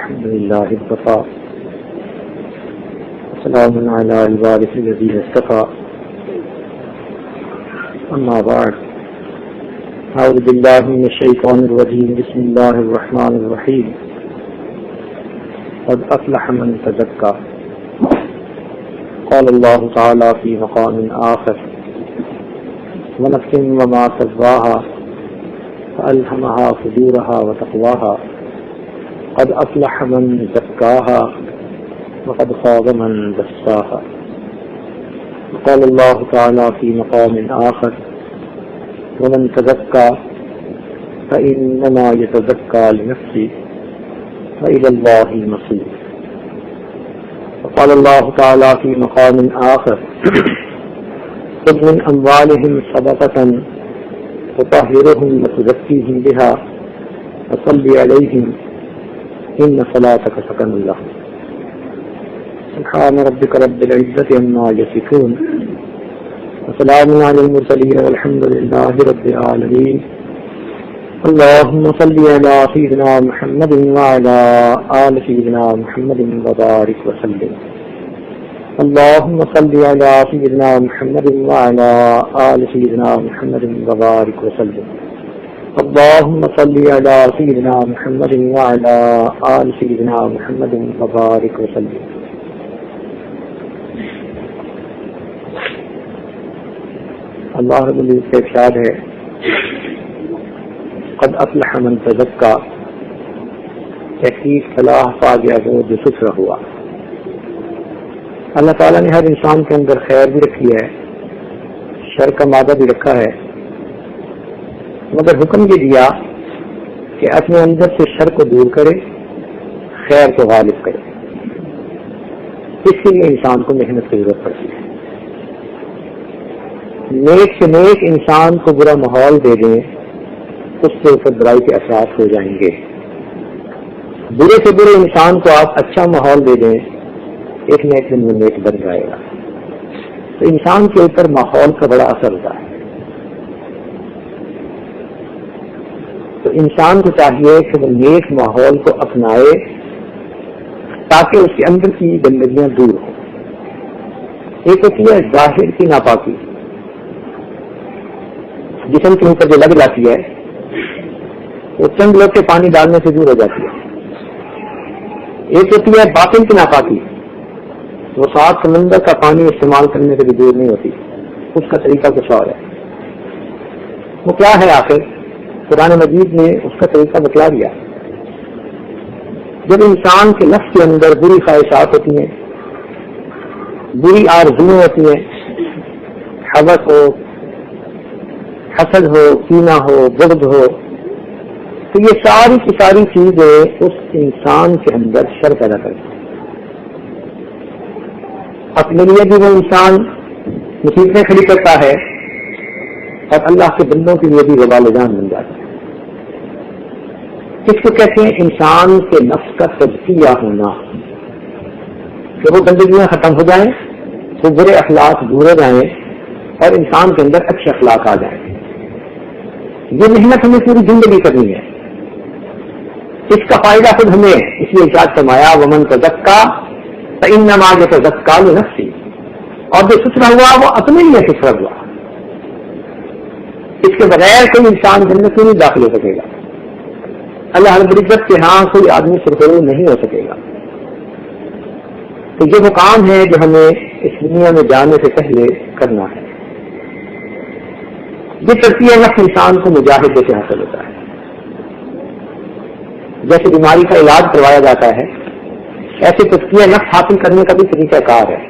الحمد لله وكفى وسلام على عباده الذين اصطفى أما بعد أعوذ بالله من الشيطان الرجيم بسم الله الرحمن الرحيم قد أفلح من تزكى قال الله تعالى في مقام آخر ونفس وما سواها فألهمها فجورها وتقواها قد أفلح من زكاها وقد خاب من دساها وقال الله تعالى في مقام آخر ومن تزكى فإنما يتزكى لنفسه وإلى الله المصير وقال الله تعالى في مقام آخر خذ من أموالهم صدقة تطهرهم وتزكيهم بها وصل عليهم إن صلاتك سكن لهم سبحان ربك رب العزة عما يصفون وسلام على المرسلين والحمد لله رب العالمين اللهم صل على سيدنا محمد وعلى آل سيدنا محمد وبارك وسلم اللهم صل على سيدنا محمد وعلى آل سيدنا محمد وبارك وسلم اللهم صل على سيدنا محمد وعلى آل سيدنا محمد وبارك وسلم. اللہ رب العزت کا ارشاد ہے قد افلح من تزکا، تحقیق فلاح پا گیا وہ جو ستھرا ہوا. اللہ تعالیٰ نے ہر انسان کے اندر خیر بھی رکھی ہے، شر کا مادہ بھی رکھا ہے، مگر حکم یہ دیا کہ اپنے اندر سے شر کو دور کرے، خیر کو غالب کرے. اس کے لیے انسان کو محنت کی ضرورت پڑتی ہے. نیک سے نیک انسان کو برا ماحول دے دیں، اس سے اوپر برائی کے اثرات ہو جائیں گے. برے سے برے انسان کو آپ اچھا ماحول دے دیں، ایک نہ ایک دن وہ نیک بن جائے گا. تو انسان کے اوپر ماحول کا بڑا اثر ہوتا ہے. تو انسان کو چاہیے کہ وہ نیک ماحول کو اپنائے تاکہ اس کے اندر کی گندگیاں دور ہوں. ایک ہوتی ہے ظاہر کی ناپاکی، جسم کے اوپر جو لگ جاتی ہے وہ چند لوگ کے پانی ڈالنے سے دور ہو جاتی ہے. ایک ہوتی ہے باطن کی ناپاکی، وہ سات سمندر کا پانی استعمال کرنے سے بھی دور نہیں ہوتی، اس کا طریقہ کچھ اور ہے. وہ کیا ہے آخر؟ قرآن مجید نے اس کا طریقہ بتلا دیا. جب انسان کے نفس کے اندر بری خواہشات ہوتی ہیں، بری آرزویں ہوتی ہیں، حوث ہو، حسد ہو، کینہ ہو، بغض ہو، تو یہ ساری کی ساری چیزیں اس انسان کے اندر شر پیدا کرتی ہیں. اپنے لیے بھی وہ انسان مصیبتیں کھڑی کرتا ہے اور اللہ کے بندوں کے لیے بھی وبال جان بن جاتا ہے. اس کو کہتے ہیں انسان کے نفس کا تزکیہ ہونا، کہ وہ گندگیاں ختم ہو جائیں، وہ برے اخلاق دور ہو جائیں اور انسان کے اندر اچھے اخلاق آ جائیں. یہ محنت ہمیں پوری زندگی کرنی ہے. اس کا فائدہ خود ہمیں، اس لیے ارشاد فرمایا ومن تزکا فإنما يتزکى لنفسه، اور جو ستھرا ہوا وہ اپنے لیے ستھرا ہوا. اس کے بغیر کوئی انسان جنت میں نہیں داخل ہو سکے گا. اللہ رب العزت کے ہاں کوئی آدمی سرخرو نہیں ہو سکے گا. تو یہ وہ کام ہے جو ہمیں اس دنیا میں جانے سے پہلے کرنا ہے. یہ ترقی نفس انسان کو مجاہد سے حاصل ہوتا ہے. جیسے بیماری کا علاج کروایا جاتا ہے، ایسے تزکیہ نفس حاصل کرنے کا بھی طریقہ کار ہے،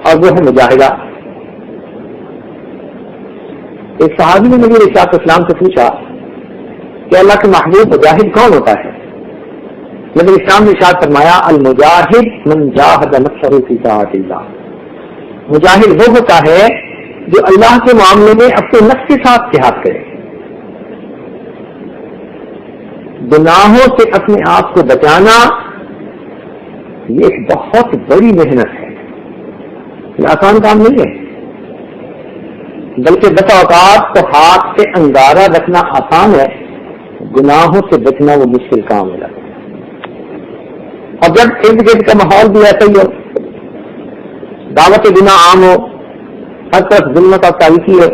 اور وہ ہے مجاہدہ. ایک صحابی نے نبی علیہ الصلوۃ والسلام سے پوچھا کہ اللہ کے محبوب مجاہد کون ہوتا ہے؟ نبی اسلام نے ارشاد فرمایا المجاہد من جاہد نفسہ فی طاعت اللہ. مجاہد وہ ہوتا ہے جو اللہ کے معاملے میں اپنے نفس کے ساتھ جہاد کرے. گناہوں سے اپنے آپ کو بچانا یہ ایک بہت بڑی محنت ہے، یہ آسان کام نہیں ہے. بلکہ بسا اوقات تو ہاتھ سے انگارہ رکھنا آسان ہے، گناہوں سے بچنا وہ مشکل کام ہو جاتا ہے. اور جب ارد گرد کا ماحول بھی ایسا ہی ہو، دعوت گناہ عام ہو، ہر طرف ظلمت اور تاریکی ہو،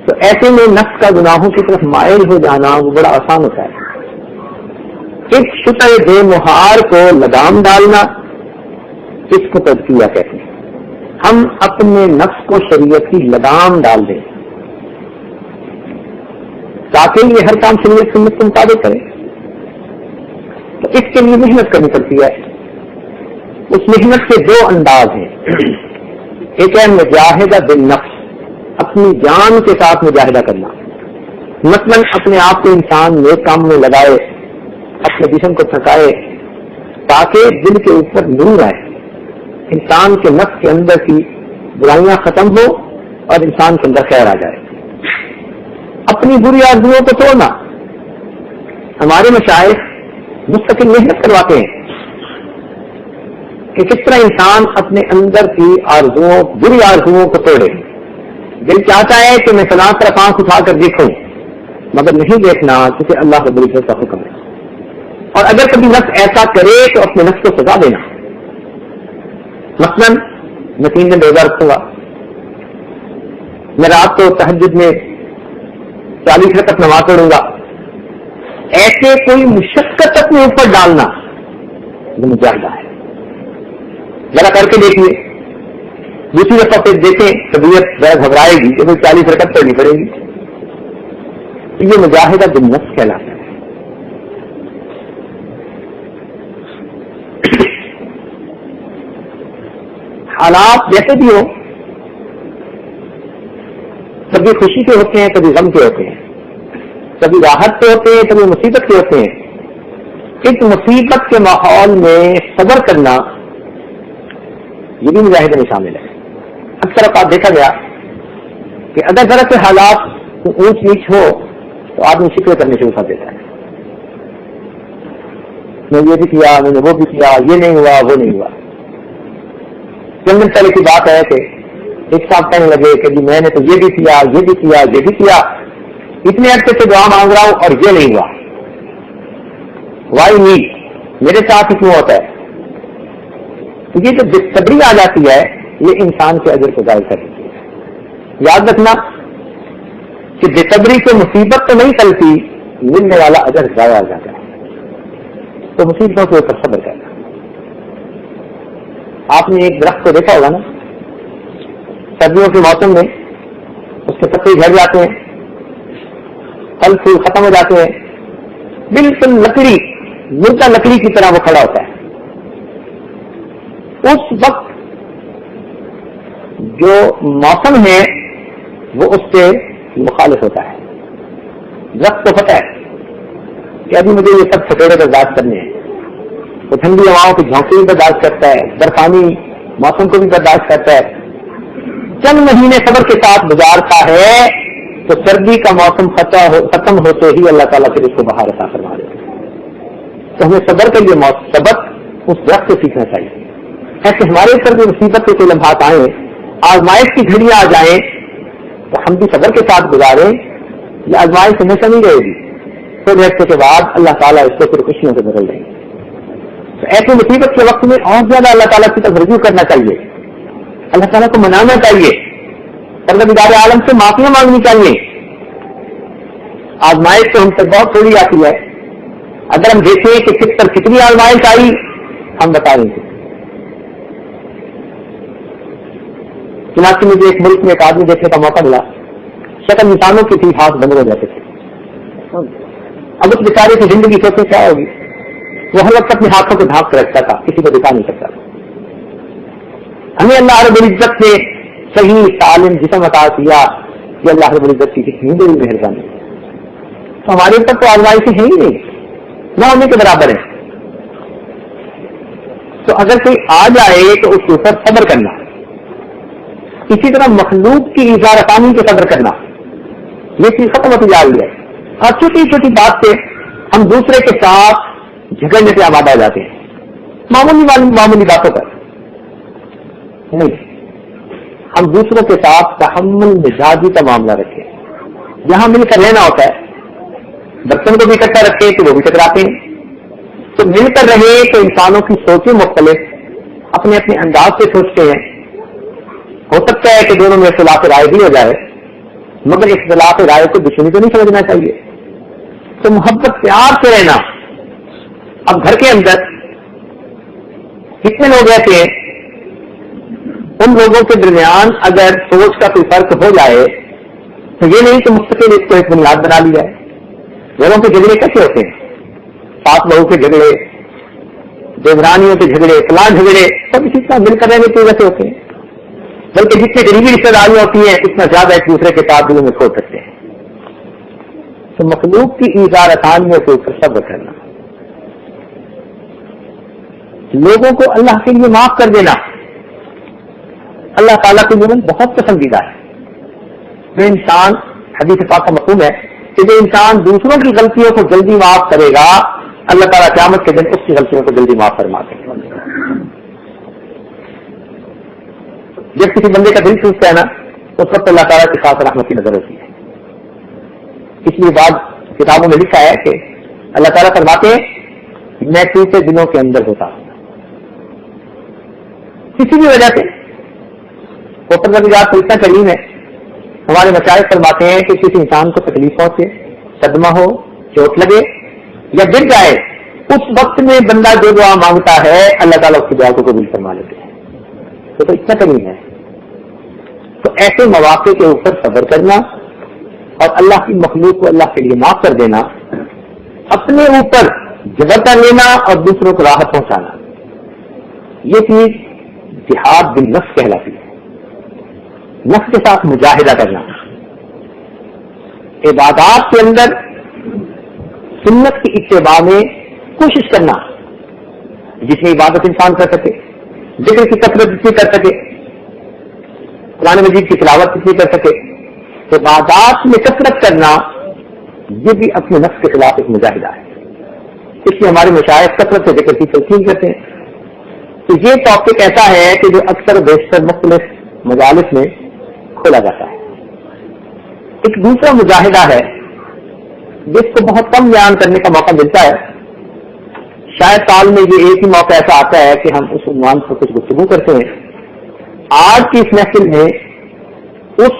تو ایسے میں نفس کا گناہوں کی طرف مائل ہو جانا وہ بڑا آسان ہوتا ہے. اس شطع بے مہار کو لگام ڈالنا، اس کو تزکیہ کہتے ہیں. ہم اپنے نفس کو شریعت کی لگام ڈال دیں تاکہ یہ ہر کام شریعت سنت کے مطابق کرے. تو اس کے لیے محنت کرنی پڑتی ہے. اس محنت کے دو انداز ہیں. ایک ہے مجاہدہ بالنفس، اپنی جان کے ساتھ مجاہدہ کرنا. مثلا اپنے آپ کو انسان نیک کام میں لگائے، اپنے جسم کو تھکائے تاکہ دل کے اوپر نور آئے، انسان کے نفس کے اندر کی برائیاں ختم ہو اور انسان کے اندر خیر آ جائے. اپنی بری آرزوؤں کو توڑنا. ہمارے مشائخ مستقل محنت کرواتے ہیں کہ کس طرح انسان اپنے اندر کی آرزوؤں، بری آرزوؤں کو توڑے. دل چاہتا ہے کہ میں فلاں طرف آنکھ اٹھا کر دیکھوں، مگر نہیں دیکھنا کیونکہ اللہ رب العزت کا حکم ہے. اور اگر کبھی نفس ایسا کرے تو اپنے نفس کو سزا دینا. مثلا میں 3 دن روزہ رکھوں گا، میں رات کو تہجد میں 40 رکعت نماز پڑھوں گا. ایسے کوئی مشقت اپنے اوپر ڈالنا یہ مجاہدہ ہے. ذرا کر کے دیکھیے. دوسری دفعہ پھر دیکھیں طبیعت ذرا گھبرائے گی کہ 40 رکعت پڑھنی پڑے گی. یہ مجاہدہ بالنفس کہلاتا ہے. حالات جیسے بھی ہو، کبھی خوشی کے ہوتے ہیں، کبھی غم کے ہوتے ہیں، کبھی راحت کے ہوتے ہیں، کبھی مصیبت کے ہوتے ہیں. اس مصیبت کے ماحول میں صبر کرنا یہ بھی مجاہدے میں شامل ہے. اکثر اوقات دیکھا گیا کہ اگر ذرا سے حالات اونچ نیچ ہو تو آدمی شکوے کرنے شروع کر دیتا ہے. میں یہ بھی کیا، میں نے وہ بھی کیا، یہ نہیں ہوا، وہ نہیں ہوا. چند دن پہلے کی بات ہے کہ ایک صاحب کہنے لگے کہ جی میں نے تو یہ بھی کیا، یہ بھی کیا، یہ بھی کیا، اتنے عرصے سے دعا مانگ رہا ہوں اور یہ نہیں ہوا. وائی نہیں، میرے ساتھ کیوں ہوتا ہے؟ یہ جو بےصبری آ جاتی ہے یہ انسان کے اجر کو ضائع کر دیتی ہے. یاد رکھنا کہ بےصبری سے مصیبت تو نہیں چلتی، ملنے والا اجر ضائع ہو جاتا ہے. تو مصیبتوں کے اوپر صبر کرنا. آپ نے ایک درخت کو دیکھا ہوگا نا، سردیوں کے موسم میں اس کے پتے جھڑ جاتے ہیں، پھل پھول ختم ہو جاتے ہیں، بالکل لکڑی، مردہ لکڑی کی طرح وہ کھڑا ہوتا ہے. اس وقت جو موسم ہے وہ اس سے مخالف ہوتا ہے. درخت کو پتہ ہے کہ ابھی مجھے یہ سب ٹھٹوڑے برداشت کرنے ہیں. وہ ٹھنڈی ہواؤں کی جھونکے بھی برداشت کرتا ہے، برفانی موسم کو بھی برداشت کرتا ہے. چند مہینے صبر کے ساتھ گزارتا ہے تو سردی کا موسم ختم ہوتے ہی اللہ تعالیٰ پھر اس کو بہار عطا فرما دیتا ہے. تو ہمیں صبر کے لیے سبق اس درخت سے سیکھنا چاہیے. ایسے ہمارے سر بھی مصیبت کے لمحات آئیں، آزمائش کی گھڑیاں آ جائیں تو ہم بھی صبر کے ساتھ گزاریں. یہ آزمائش ہمیشہ نہیں رہے گی، پھر رہتے کے بعد اللہ تعالیٰ اس کو پھر خوشیوں سے بدل دیں گے. تو ایسی مصیبت کے وقت میں اور زیادہ اللہ تعالیٰ کی طرف رجوع کرنا چاہیے، اللہ تعالیٰ کو منانا چاہیے، پروردگار عالم سے معافیاں مانگنی چاہیے. آزمائش تو ہم تک بہت تھوڑی آتی ہے. اگر ہم دیکھیں کہ کس پر کتنی آزمائش آئی ہم بتا دیں گے. چنانچہ مجھے ایک ملک میں ایک آدمی دیکھنے کا موقع ملا، شکل انسانوں کی تھی، ہاتھ بند ہو جاتے تھے. اب اس بیچارے کی زندگی سوچے کیا ہوگی. وہ ہر وقت اپنے ہاتھوں کو ڈھانپ کر رکھتا تھا، کسی کو دکھا نہیں سکتا تھا. ہمیں اللہ رب العزت نے صحیح سالم جسم عطا کیا، یہ اللہ رب العزت کی کتنی بڑی مہربانی. تو ہمارے اوپر تو آزمائشیں ہیں ہی نہیں، نہ ہونے کے برابر ہے. تو اگر کوئی آ جائے تو اس کے اوپر صبر کرنا. اسی طرح مخلوق کی اظہار ثانی کو صبر کرنا، یہ چیز ختم ہوتی جا رہی ہے. اور چھوٹی چھوٹی بات سے ہم دوسرے کے ساتھ جھگڑنے سے آباد آ جاتے ہیں، معمولی باتوں پر نہیں. ہم دوسروں کے ساتھ تحمل مزاجی کا معاملہ رکھیں. جہاں مل کر رہنا ہوتا ہے، برتن کو بھی اکٹھا رکھیں تو وہ بھی ٹکراتے ہیں، تو مل کر رہے تو انسانوں کی سوچیں مختلف، اپنے اپنے انداز سے سوچتے ہیں. ہو سکتا ہے کہ دونوں میں اختلاف رائے بھی ہو جائے، مگر اختلاف رائے کو دشمنی تو نہیں سمجھنا چاہیے. تو محبت پیار سے رہنا. اب گھر کے اندر کتنے لوگ ایسے ہیں، ان لوگوں کے درمیان اگر سوچ کا کوئی فرق ہو جائے تو یہ نہیں کہ مستقل اس کو ایک بنیاد بنا لی جائے. گھروں کے جھگڑے کیسے ہوتے ہیں؟ سات بہو کے جھگڑے، دیورانیوں کے جھگڑے، فلاں جھگڑے، سب اسی طرح مل کر رہنے کی وجہ سے ہوتے ہیں. بلکہ جتنی قریبی رشتے داریاں ہوتی ہیں اتنا زیادہ ایک دوسرے کے ساتھ دلوں میں کھو سکتے ہیں. تو مخلوق کی ایزار آسانیوں کے اوپر صبر کرنا، لوگوں کو اللہ کے لیے معاف کر دینا، اللہ تعالیٰ کے لیے بہت پسندیدہ ہے. جو انسان، حدیث پاک کا مفہوم ہے کہ جو انسان دوسروں کی غلطیوں کو جلدی معاف کرے گا، اللہ تعالیٰ قیامت کے دن اس کی غلطیوں کو جلدی معاف فرما دے گا. جب کسی بندے کا دل ٹوٹتا ہے نا، اس وقت اللہ تعالیٰ کے ساتھ رحمت کی نظر ہوتی ہے. اس لیے بعض کتابوں میں لکھا ہے کہ اللہ تعالیٰ فرماتے ہیں میں ٹوٹے دلوں کے اندر ہوتا ہوں. کسی بھی وجہ سے اتنا کریم ہے، ہمارے مشائخ فرماتے ہیں کہ کسی انسان کو تکلیف پہنچے، صدمہ ہو، چوٹ لگے یا گر جائے، اس وقت میں بندہ جو دعا مانگتا ہے اللہ تعالیٰ اس کی دعا کو قبول فرما لیتے ہیں. تو اتنا کریم ہے. تو ایسے مواقع کے اوپر صبر کرنا اور اللہ کی مخلوق کو اللہ کے لیے معاف کر دینا، اپنے اوپر جبر کر لینا اور دوسروں کو راحت پہنچانا، یہ چیز جہاد بالنفس کہلاتی ہے. نفس کے ساتھ مجاہدہ کرنا، عبادات کے اندر سنت کی اتباع میں کوشش کرنا، جتنی عبادت انسان کر سکے، ذکر کی کثرت جتنی کر سکے، قرآن مجید کی تلاوت جتنی کر سکے، عبادات میں کثرت کرنا، یہ بھی اپنے نفس کے خلاف ایک مجاہدہ ہے. اس لیے ہمارے مشائخ کثرت سے ذکر کی تلقین کرتے ہیں. تو یہ ٹاپک ایسا ہے کہ جو اکثر بیشتر مختلف مجالس میں کھولا جاتا ہے. ایک دوسرا مجاہدہ ہے جس کو بہت کم بیان کرنے کا موقع ملتا ہے. شاید سال میں یہ ایک ہی موقع ایسا آتا ہے کہ ہم اس عنوان پر کچھ گفتگو کرتے ہیں. آج کی اس محفل میں اس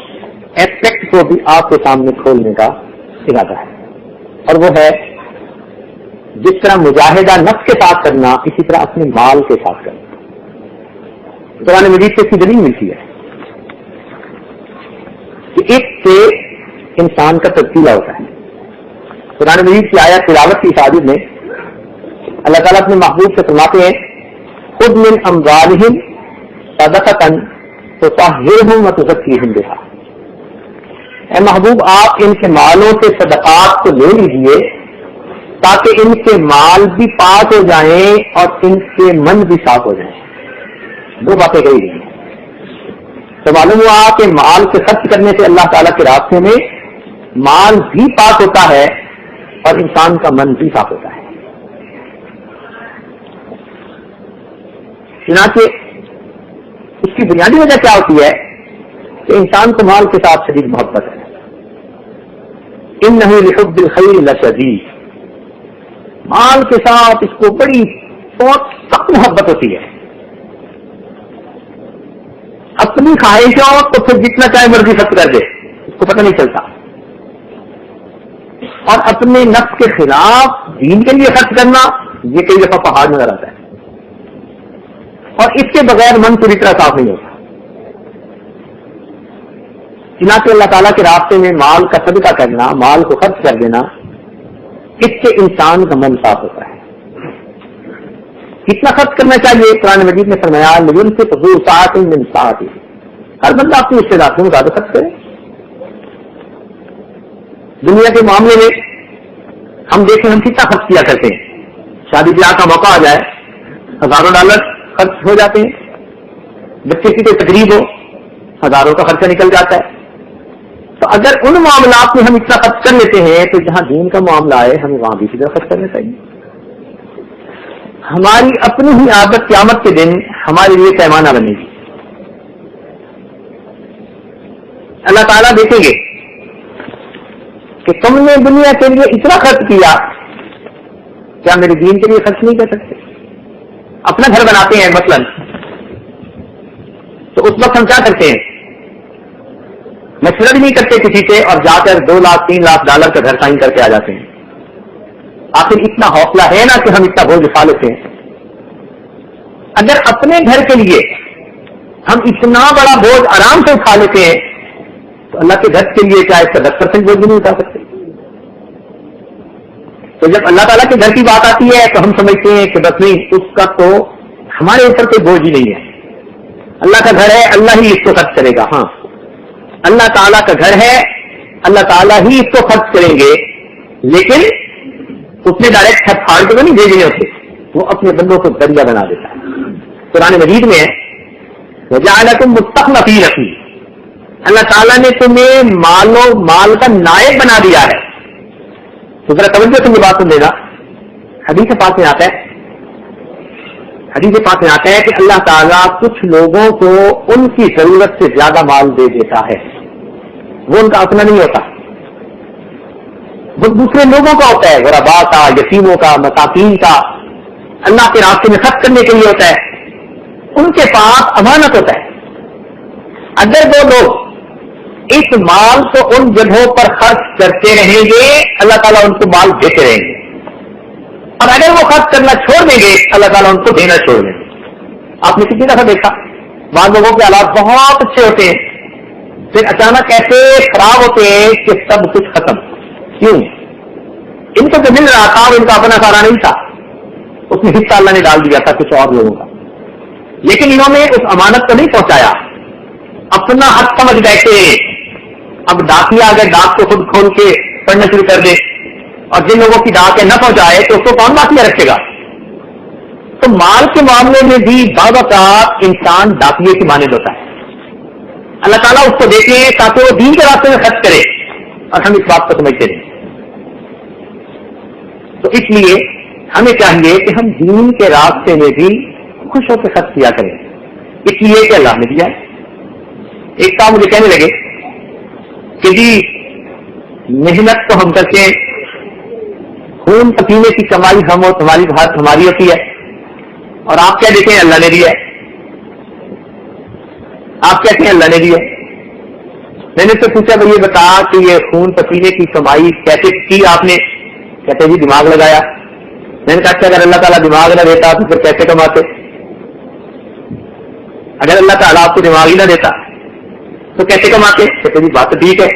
ایسپیکٹ کو بھی آپ کے سامنے کھولنے کا ارادہ ہے، اور وہ ہے جس طرح مجاہدہ نفس کے ساتھ کرنا، اسی طرح اپنے مال کے ساتھ کرنا. قرآن مجید سے اس کی دلیل ملتی ہے کہ ایک سے انسان کا تبدیلہ ہوتا ہے. قرآن مجید کی آیت تلاوت کی تعبیر میں اللہ تعالیٰ اپنے محبوب سے فرماتے ہیں خذ من اموالہم صدقۃ تطہرہم وتزکیہم بہا. اے محبوب آپ ان کے مالوں سے صدقات کو لے لیجئے تاکہ ان کے مال بھی پاک ہو جائیں اور ان کے من بھی صاف ہو جائیں. دو باتیں کہی گئی ہیں. تو معلوم ہوا کہ مال سے خرچ کرنے سے اللہ تعالیٰ کے راستے میں مال بھی پاک ہوتا ہے اور انسان کا من بھی صاف ہوتا ہے. چنانچہ اس کی بنیادی وجہ کیا ہوتی ہے کہ انسان کو مال کے ساتھ شدید محبت ہے. انہ لحب الخیر لشدید، مال کے ساتھ اس کو بڑی بہت سخت محبت ہوتی ہے. اپنی خواہشوں کو پھر جتنا چاہے مرضی خرچ کر دے، اس کو پتہ نہیں چلتا، اور اپنے نفس کے خلاف دین کے لیے خرچ کرنا یہ کئی دفعہ پہاڑ نظر آتا ہے، اور اس کے بغیر من پوری طرح صاف نہیں ہوتا. چنانچہ اللہ تعالیٰ کے راستے میں مال کا صدقہ کرنا، مال کو خرچ کر دینا، اس سے انسان کا من صاف ہوتا ہے. کتنا خرچ کرنا چاہیے؟ قرآن مجید نے فرمایا لينفق ذو سعة من سعته، ہر بندہ اپنی استطاعت میں زیادہ خرچ کرے. دنیا کے معاملے میں ہم دیکھیں ہم کتنا خرچ کیا کرتے ہیں. شادی بیاہ کا موقع آ جائے ہزاروں ڈالر خرچ ہو جاتے ہیں. بچے کی کوئی تقریب ہو ہزاروں کا خرچہ نکل جاتا ہے. تو اگر ان معاملات میں ہم اتنا خرچ کر لیتے ہیں تو جہاں دین کا معاملہ آئے ہمیں وہاں بھی ادھر خرچ کرنا چاہیے. ہماری اپنی ہی عادت قیامت کے دن ہمارے لیے پیمانہ بنے گی. اللہ تعالیٰ دیکھیں گے کہ تم نے دنیا کے لیے اتنا خرچ کیا کیا میرے دین کے لیے خرچ نہیں کر سکتے؟ اپنا گھر بناتے ہیں مثلاً، تو اس وقت ہم کیا کرتے ہیں؟ مشورہ بھی نہیں کرتے کسی سے اور جا کر 2 لاکھ 3 لاکھ ڈالر کا گھر سائن کر کے آ جاتے ہیں. آخر اتنا حوصلہ ہے نا کہ ہم اتنا بوجھ اٹھا لیتے ہیں. اگر اپنے گھر کے لیے ہم اتنا بڑا بوجھ آرام سے اٹھا لیتے ہیں تو اللہ کے گھر کے لیے کیا اس کا 10% بوجھ بھی نہیں اٹھا سکتے؟ تو جب اللہ تعالیٰ کے گھر کی بات آتی ہے تو ہم سمجھتے ہیں کہ بس نہیں، اس کا تو ہمارے اوپر کوئی بوجھ ہی نہیں ہے. اللہ کا گھر ہے، اللہ ہی اس کو خرچ کرے گا. ہاں، اللہ تعالیٰ کا گھر ہے، اللہ تعالیٰ ہی اس کو خرچ کریں گے، لیکن اس نے ڈائریکٹ چھت پھاڑ کے نہیں بھیجنے ہوتے، وہ اپنے بندوں کو ذریعہ بنا دیتا ہے. قرآن مجید میں وَجَعَلَكُم مُسْتَخْلَفِينَ فِيهِ، اللہ تعالیٰ نے تمہیں مال کا نائب بنا دیا ہے. تو ذرا توجہ سے یہ بات سن لینا. حدیث پاک میں آتا ہے کہ اللہ تعالیٰ کچھ لوگوں کو ان کی ضرورت سے زیادہ مال دے دیتا ہے، وہ ان کا اپنا نہیں ہوتا، وہ دوسرے لوگوں کا ہوتا ہے، غرباء کا، یتیموں کا، مساکین کا، اللہ کے راستے میں خرچ کرنے کے لیے ہوتا ہے. ان کے پاس امانت ہوتا ہے. اگر وہ لوگ اس مال کو ان جگہوں پر خرچ کرتے رہیں گے، اللہ تعالیٰ ان کو مال دیتے رہیں گے، اور اگر وہ خرچ کرنا چھوڑ دیں گے اللہ تعالیٰ ان کو دینا چھوڑ دیں گے. آپ نے کتنی دفعہ دیکھا بعض لوگوں کے حالات بہت اچھے ہوتے ہیں، پھر اچانک ایسے خراب ہوتے ہیں کہ سب کچھ ختم. کیوں؟ ان کو جو مل رہا تھا وہ ان کا اپنا سارا نہیں تھا، اس میں حصہ اللہ نے ڈال دیا تھا کچھ اور لوگوں کا، لیکن انہوں نے اس امانت کو نہیں پہنچایا، اپنا حق سمجھ بیٹھے. اب ڈاکیا اگر ڈاک کو خود کھول کے پڑھنا شروع کر دے اور جن لوگوں کی ڈاکیں نہ پہنچائے تو اس کو کون ڈاکیا رکھے گا؟ تو مال کے معاملے میں بھی بعض اوقات انسان ڈاکیے کی مانند ہوتا ہے. اللہ تعالیٰ اس کو دیتے ہیں تاکہ وہ دین کے راستے میں خرچ کرے، اور ہم اس بات کو سمجھتے رہیں. تو اس لیے ہمیں چاہیے کہ ہم دین کے راستے میں بھی خوش ہو کے خرچ کیا کریں، اس لیے کہ اللہ نے دیا ہے. ایک صاحب مجھے کہنے لگے کہ جی محنت تو ہم کرتے ہیں، خون پسینے کی کمائی ہماری ہوتی ہے، اور آپ کیا دیکھیں اللہ نے دیا ہے. آپ کہتے ہیں اللہ نے دیا. میں نے تو پوچھا بھائی یہ بتا کہ یہ خون پسینے کی کمائی کیسے کی آپ نے؟ کہتے جی دماغ لگایا. میں نے کہا کہ اگر اللہ تعالیٰ دماغ نہ دیتا تو پھر کیسے کماتے؟ اگر اللہ تعالیٰ آپ کو دماغ ہی نہ دیتا تو کیسے کماتے؟ کہتے جی بات تو ٹھیک ہے.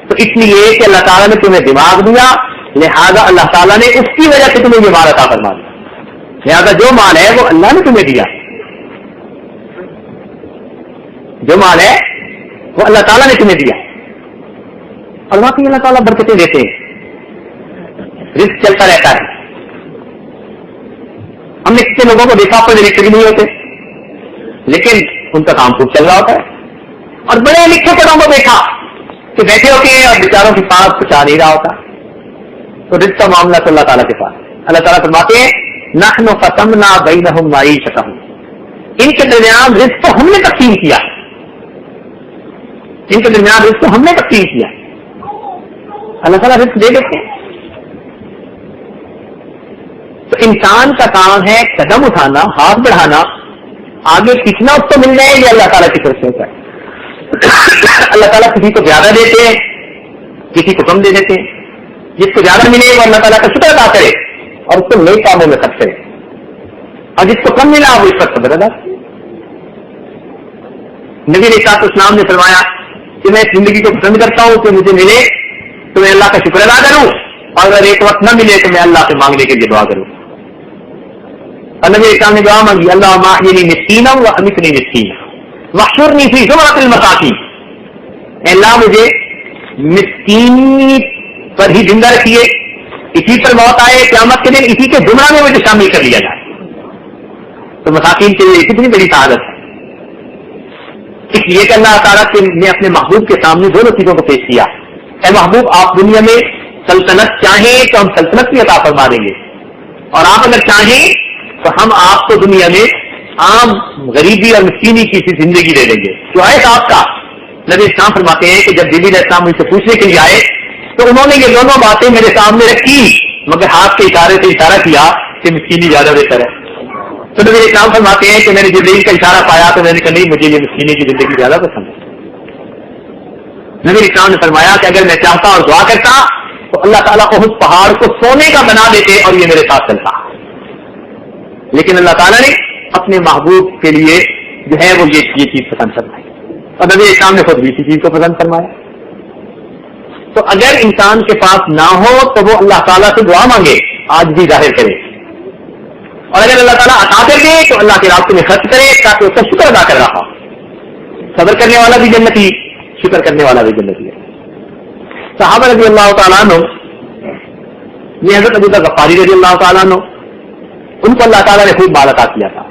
تو اس لیے کہ اللہ تعالیٰ نے تمہیں دماغ دیا، لہذا اللہ تعالیٰ نے اس کی وجہ سے تمہیں یہ مال عطا فرما دیا. لہذا جو مال ہے وہ اللہ نے تمہیں دیا، جو مال ہے وہ اللہ تعالیٰ نے تمہیں دیا. اور واقعی اللہ تعالیٰ برکتیں دیتے ہیں، رزق چلتا رہتا ہے. ہم نے کتنے لوگوں کو دیکھا پڑھے لکھے بھی نہیں ہوتے لیکن ان کا کام خوب چل رہا ہوتا ہے، اور بڑے لکھے پڑھوں کو دیکھا کہ بیٹھے ہوتے ہیں اور بیچاروں کے پاس کچھ آ نہیں رہا ہوتا. تو رزق کا معاملہ تو اللہ تعالیٰ کے پاس. اللہ تعالیٰ فرماتے ہیں نحن قسمنا بینہم معیشتہم، ان کے درمیان رزق کو ہم نے تقسیم کیا، ان کے درمیان رزق کو ہم نے تقسیم کیا. اللہ تعالیٰ رزق دے دیتے ہیں. تو انسان کا کام ہے قدم اٹھانا، ہاتھ بڑھانا، آگے کتنا اس کو مل جائے یہ اللہ تعالیٰ کی طرف سے ہوتا ہے. اللہ تعالیٰ کسی کو زیادہ دیتے ہیں، کسی کو کم دے دیتے ہیں. جس کو زیادہ ملے وہ اللہ تعالیٰ کا شکر ادا کرے اور اس کو نئے کاموں میں خرچ کرے، اور جس کو کم ملا وہ اس پر صبر ادا کرے. نبی علیہ الصلوۃ والسلام نے فرمایا کہ میں اس زندگی کو پسند کرتا ہوں کہ مجھے ملے تو میں اللہ کا شکر ادا کروں، اور اگر ایک وقت نہ ملے تو میں اللہ سے مانگنے کے لیے دعا کروں. اور نبی علیہ السلام نے دعا مانگی اللہم احیینی مسکینا وامیتنی مسکینا واحشرنی فی زمرۃ المساکین. اے اللہ مجھے مسکین پر ہی زندہ رکھیے، اسی پر موت آئے، قیامت کے دن اسی کے زمرہ میں مجھے شامل کر لیا جائے. تو مساکین کے لیے کتنی بڑی سعادت ہے. اس لیے کہ اللہ تعالیٰ نے اپنے محبوب کے سامنے دونوں چیزوں کو پیش کیا. اے محبوب آپ دنیا میں سلطنت چاہیں تو ہم سلطنت بھی عطا فرما دیں گے، اور آپ اگر چاہیں تو ہم آپ کو دنیا میں عام غریبی اور مسکینی کی زندگی دے دیں گے. چوائس آپ کا. نبی اسلام فرماتے ہیں کہ جب جبریل علیہ السلام مجھ سے پوچھنے کے لیے آئے تو انہوں نے یہ دونوں باتیں میرے سامنے رکھی. مگر ہاتھ کے اشارے سے اشارہ کیا کہ مسکینی زیادہ بہتر ہے. تو نبی اسلام فرماتے ہیں کہ میں نے جبرائیل کا اشارہ پایا تو میں نے کہا نہیں مجھے یہ مسکینی کی زندگی زیادہ پسند ہے. نبی اسلام نے فرمایا کہ اگر میں چاہتا اور دعا کرتا تو اللہ تعالیٰ کو اس پہاڑ کو سونے کا بنا دیتے اور یہ میرے ساتھ چلتا. لیکن اللہ تعالیٰ نے اپنے محبوب کے لیے جو ہے وہ یہ چیز پسند فرمائی اور نبی اسلام نے خود بھی اسی چیز کو پسند فرمایا. تو اگر انسان کے پاس نہ ہو تو وہ اللہ تعالیٰ سے دعا مانگے, آج بھی ظاہر کرے, اور اگر اللہ تعالیٰ عطا کر دے تو اللہ کے راستے میں خرچ کرے تاکہ اس کا شکر ادا کر رہا. صبر کرنے والا بھی جنتی, شکر کرنے والا بھی جنتی ہے. صحابہ رضی اللہ تعالیٰ عنہ, یہ حضرت ابو ذر غفاری رضی اللہ تعالیٰ عنہ, ان کو اللہ تعالیٰ نے خوب مال عطا کیا تھا,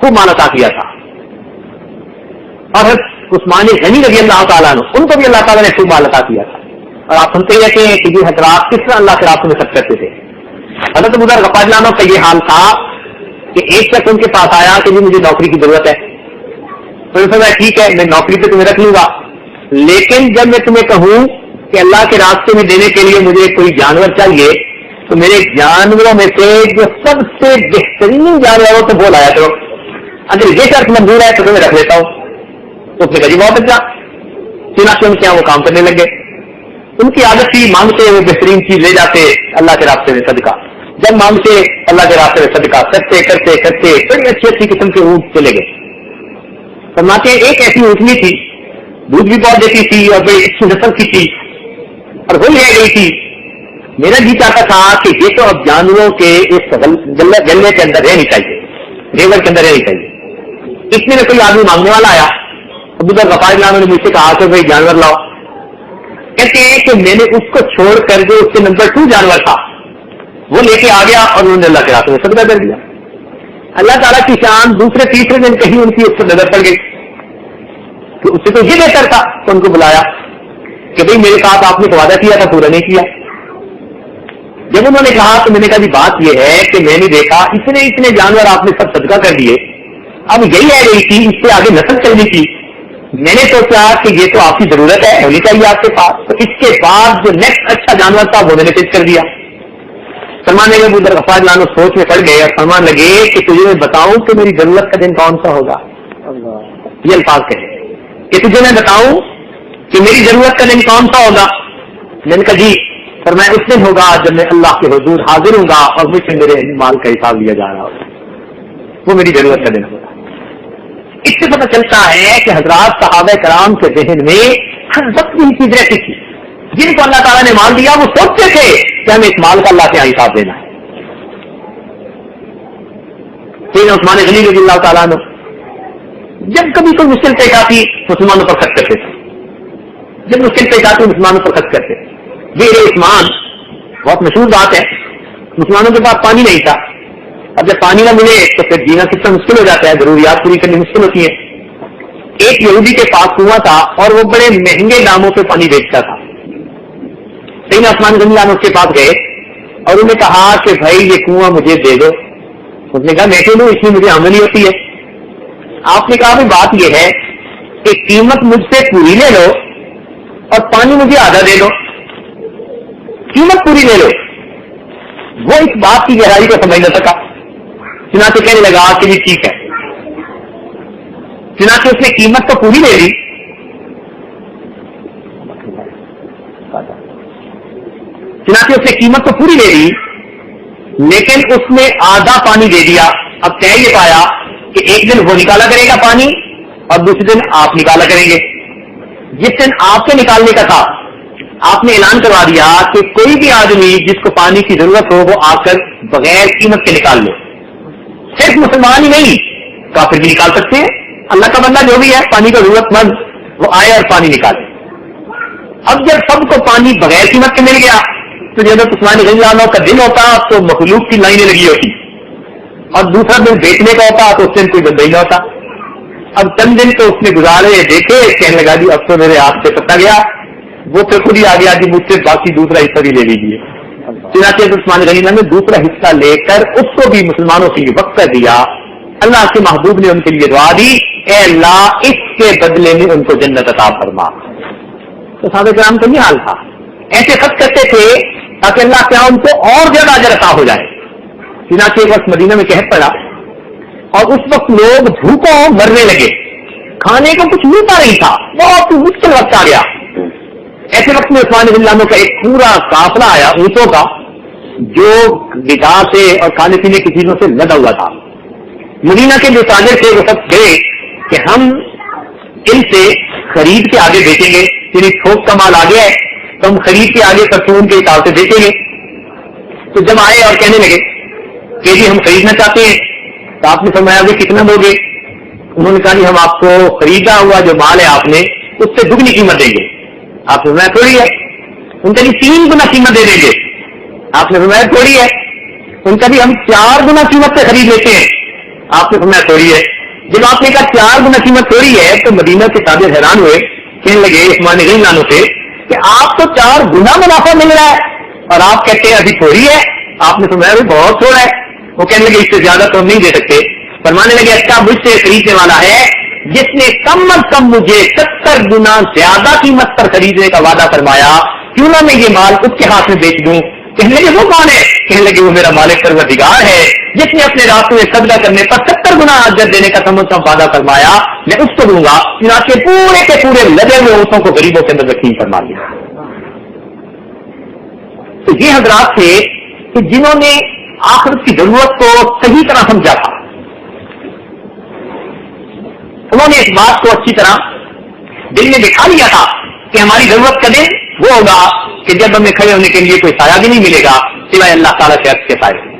خوب مال عطا کیا تھا. اور حضرت عثمان غنی رضی اللہ تعالیٰ عنہ, ان کو بھی اللہ تعالیٰ نے خوب مال عطا کیا تھا. اور آپ سنتے رہتے ہیں کہ یہ حضرات کس طرح اللہ کے راستے میں خرچ کرتے تھے. حضرت ابو ذر غفاری عنہ کا یہ حال تھا کہ ایک شخص ان کے پاس آیا کہ جی مجھے نوکری کی ضرورت ہے. تو میں ٹھیک ہے میں نوکری پہ تمہیں رکھ لوں گا, لیکن جب میں تمہیں کہوں کہ اللہ کے راستے میں دینے کے لیے مجھے کوئی جانور چاہیے تو میرے جانوروں میں سے جو سب سے بہترین جانور ہو تو وہ لایا کرو. اگر یہ شرط منظور ہے تو تمہیں رکھ لیتا ہوں. تو اس نے کہا جی بہت اچھا. چنانچہ ان کے یہاں وہ کام کرنے لگے. ان کی عادت تھی مانگتے وہ بہترین چیز لے جاتے اللہ کے راستے میں صدقہ. جب مانگتے اللہ کے راستے میں صدقہ کرتے کرتے کرتے بڑی اچھی اچھی قسم کے اونٹ چلے گئے. فرماتے ہیں ایک ایسی اونٹنی تھی, دودھ بھی بہت دیتی تھی اور بڑی اچھی نسل کی تھی, اور وہ لے گئی تھی. میرا جی چاہتا تھا کہ یہ تو اب جانوروں کے اس گلے کے اندر رہنی چاہیے, ریور کے اندر رہنی چاہیے. اتنے میں کوئی آدمی مانگنے والا آیا. ابو ذر غفاری نے مجھ سے کہا کہ بھائی جانور لاؤ. کہتے ہیں کہ میں نے اس کو چھوڑ کر جو اس کے نمبر 2 جانور تھا وہ لے کے آ گیا اور انہوں نے اللہ کے راستے میں صدقہ کر دیا. اللہ تعالیٰ کی شان دوسرے تیسرے دن کہیں ان کی اس پر نظر پڑ گئی کہ اس سے تو یہ بہتر تھا. تو ان کو بلایا کہ بھائی میرے ساتھ آپ نے وعدہ کیا تھا پورا نہیں کیا. جب انہوں نے کہا تو میں نے کہا جی بات یہ ہے کہ میں نے دیکھا اتنے جانور آپ نے سب صدقہ کر دیے, اب یہی رہ گئی تھی, اس سے آگے نسل چلنی تھی. میں نے سوچا کہ یہ تو آپ کی ضرورت ہے, ہونی چاہیے آپ کے پاس. تو اس کے بعد جو نیکسٹ اچھا جانور تھا وہ میں نے پیش کر دیا. فرمان لگے ابو ذر غفاری عنہ سوچ میں پڑ گئے اور فرمان لگے کہ تجھے میں بتاؤں کہ میری ضرورت کا دن کون سا ہوگا. یہ الفاظ کہے کہ تجھے میں بتاؤں کہ میری ضرورت کا دن کون سا ہوگا. میں نے کہا جی. فرمایا اس دن ہوگا جب میں اللہ کے حضور حاضر ہوں گا اور مجھ سے میرے مال کا حساب لیا جا رہا ہوگا. وہ میری ضرورت کا دن ہوگا. اس سے پتہ چلتا ہے کہ حضرات صحابہ کرام کے ذہن میں ہر وقت یہ چیز رہتی تھی. جن کو اللہ تعالیٰ نے مال دیا وہ سوچتے تھے کہ ہمیں اس مال کا اللہ کے یہاں حساب دینا ہے. عثمان غنی رضی اللہ تعالیٰ عنہ جب کبھی کوئی مشکل پیش آتی مسلمانوں پر خرچ کرتے تھے. جب مشکل پیش آتی مسلمانوں پر خرچ کرتے. یہ عثمان بہت مشہور بات ہے. مسلمانوں کے پاس پانی نہیں تھا. اب جب پانی نہ ملے تو پھر جینا کتنا مشکل ہو جاتا ہے, ضروریات پوری کرنی مشکل ہوتی ہے. ایک یہودی کے پاس کنواں تھا اور وہ بڑے مہنگے داموں پہ پانی بیچتا تھا. سیدنا عثمان غنی اس کے پاس گئے اور انہوں نے کہا کہ بھائی یہ کنواں مجھے دے دو. اس نے کہا میں کیوں دوں, اس میں مجھے آمدنی ہوتی ہے. آپ نے کہا بات یہ ہے کہ قیمت مجھ سے پوری لے لو اور پانی مجھے آدھا دے دو. قیمت پوری لے لو. وہ اس بات کی گہرائی کو سمجھ نہ سکا. چنانچہ کہنے لگا کہ جی ٹھیک ہے. چنانچہ اس نے قیمت تو پوری لے لی. چنانچہ اس نے قیمت تو پوری لے لی لیکن اس نے آدھا پانی دے دیا. اب کہہ یہ پایا کہ ایک دن وہ نکالا کرے گا پانی اور دوسرے دن آپ نکالا کریں گے. جس دن آپ کے نکالنے کا تھا آپ نے اعلان کروا دیا کہ کوئی بھی آدمی جس کو پانی کی ضرورت ہو وہ آ کر بغیر قیمت کے نکال لے. صرف مسلمان ہی نہیں, کافر بھی نکال سکتے ہیں. اللہ کا بندہ جو بھی ہے پانی کا ضرورت مند وہ آئے اور پانی نکالے. اب جب سب کو پانی بغیر قیمت کے مل گیا تو جب عثمان غنی عنہ کا دن ہوتا تو مخلوق کی لائنیں لگی ہوتی اور دوسرا دن بیچنے کا ہوتا تو اس دن کوئی بندہ ہی نہ ہوتا. اب چند دن تو اس نے گزارے دیکھے, کہنے لگا جی اب تو میرے ہاتھ سے پتا گیا. وہ پھر خود ہی آ گیا جی مجھ سے باقی دوسرا حصہ بھی لے لیجیے. چنانچہ عثمان غنی نے دوسرا حصہ لے کر اس کو بھی مسلمانوں کے لیے وقف کر دیا. اللہ کے محبوب نے ان کے لیے دعا دی, اے اللہ اس کے بدلے میں ان کو جنت عطا فرما. تو صحابہ کرام کا یہ حال تھا. ایسے خرچ کرتے تھے تاکہ اللہ کیا ان کو اور زیادہ اجر عطا ہو جائے. چنانچہ ایک وقت مدینہ میں قحط پڑا اور اس وقت لوگ بھوکوں مرنے لگے, کھانے کو کچھ ملتا نہیں تھا, بہت مشکل وقت آ گیا. ایسے وقت میں عثمان رضی اللہ عنہ کا ایک پورا قافلہ آیا اونٹوں کا, جو غذا سے اور کھانے پینے کی چیزوں سے لدا ہوا تھا. مدینہ کے جو تاجر تھے وہ سب گئے کہ ہم ان سے خرید کے آگے بیچیں گے, یعنی تھوک کا مال آ گیا ہے تو ہم خرید کے آگے پرچون کے حساب سے بیچیں گے. تو جب آئے اور کہنے لگے کہ جی ہم خریدنا چاہتے ہیں, تو آپ نے فرمایا کہ کتنا دو گے؟ انہوں نے کہا جی ہم آپ کو خریدا ہوا جو مال ہے آپ نے اس سے دگنی قیمت دیں گے. آپ نے فرمایا تھوڑی ہے. ان کا جی 3 گنا قیمت دے دیں گے. آپ نے فرمایا تھوڑی ہے. ان کا جی ہم 4 گنا قیمت سے خرید لیتے ہیں. آپ نے فرمایا تھوڑی ہے. جب آپ نے کہا 4 گنا قیمت تھوڑی ہے تو مدینہ کے تاجر حیران ہوئے, کہنے لگے عثمان رضی اللہ عنہ سے کہ آپ تو 4 گنا منافع مل رہا ہے اور آپ کہتے ہیں ابھی تھوڑی ہے. آپ نے فرمایا بھی بہت تھوڑا ہے. وہ کہنے لگے اس سے زیادہ تو ہم نہیں دے سکتے. فرمانے لگے اچھا مجھ سے خریدنے والا ہے جس نے کم از کم مجھے 70 گنا زیادہ قیمت پر خریدنے کا وعدہ فرمایا, کیوں نہ میں یہ مال اس کے ہاتھ میں بیچ دوں. کہنے لگے وہ کون ہے؟ کہنے لگے وہ میرا مالک پروردگار ہے جس نے اپنے راستے میں صدقہ کرنے پر 70 گنا اجر دینے کا کم از کم وعدہ فرمایا, میں اس کو دوں گا. چنانچہ پورے کے پورے لدے ہوئے اونٹوں کو غریبوں کے اندر یقین فرما دیا. تو یہ حضرات تھے کہ جنہوں نے آخرت کی ضرورت کو صحیح طرح سمجھا تھا. انہوں نے اس بات کو اچھی طرح دل میں بٹھا لیا تھا کہ ہماری ضرورت کا دن وہ ہوگا کہ جب ہمیں کھڑے ہونے کے لیے کوئی سایہ بھی نہیں ملے گا سوائے اللہ تعالیٰ کے عرش کے سائے.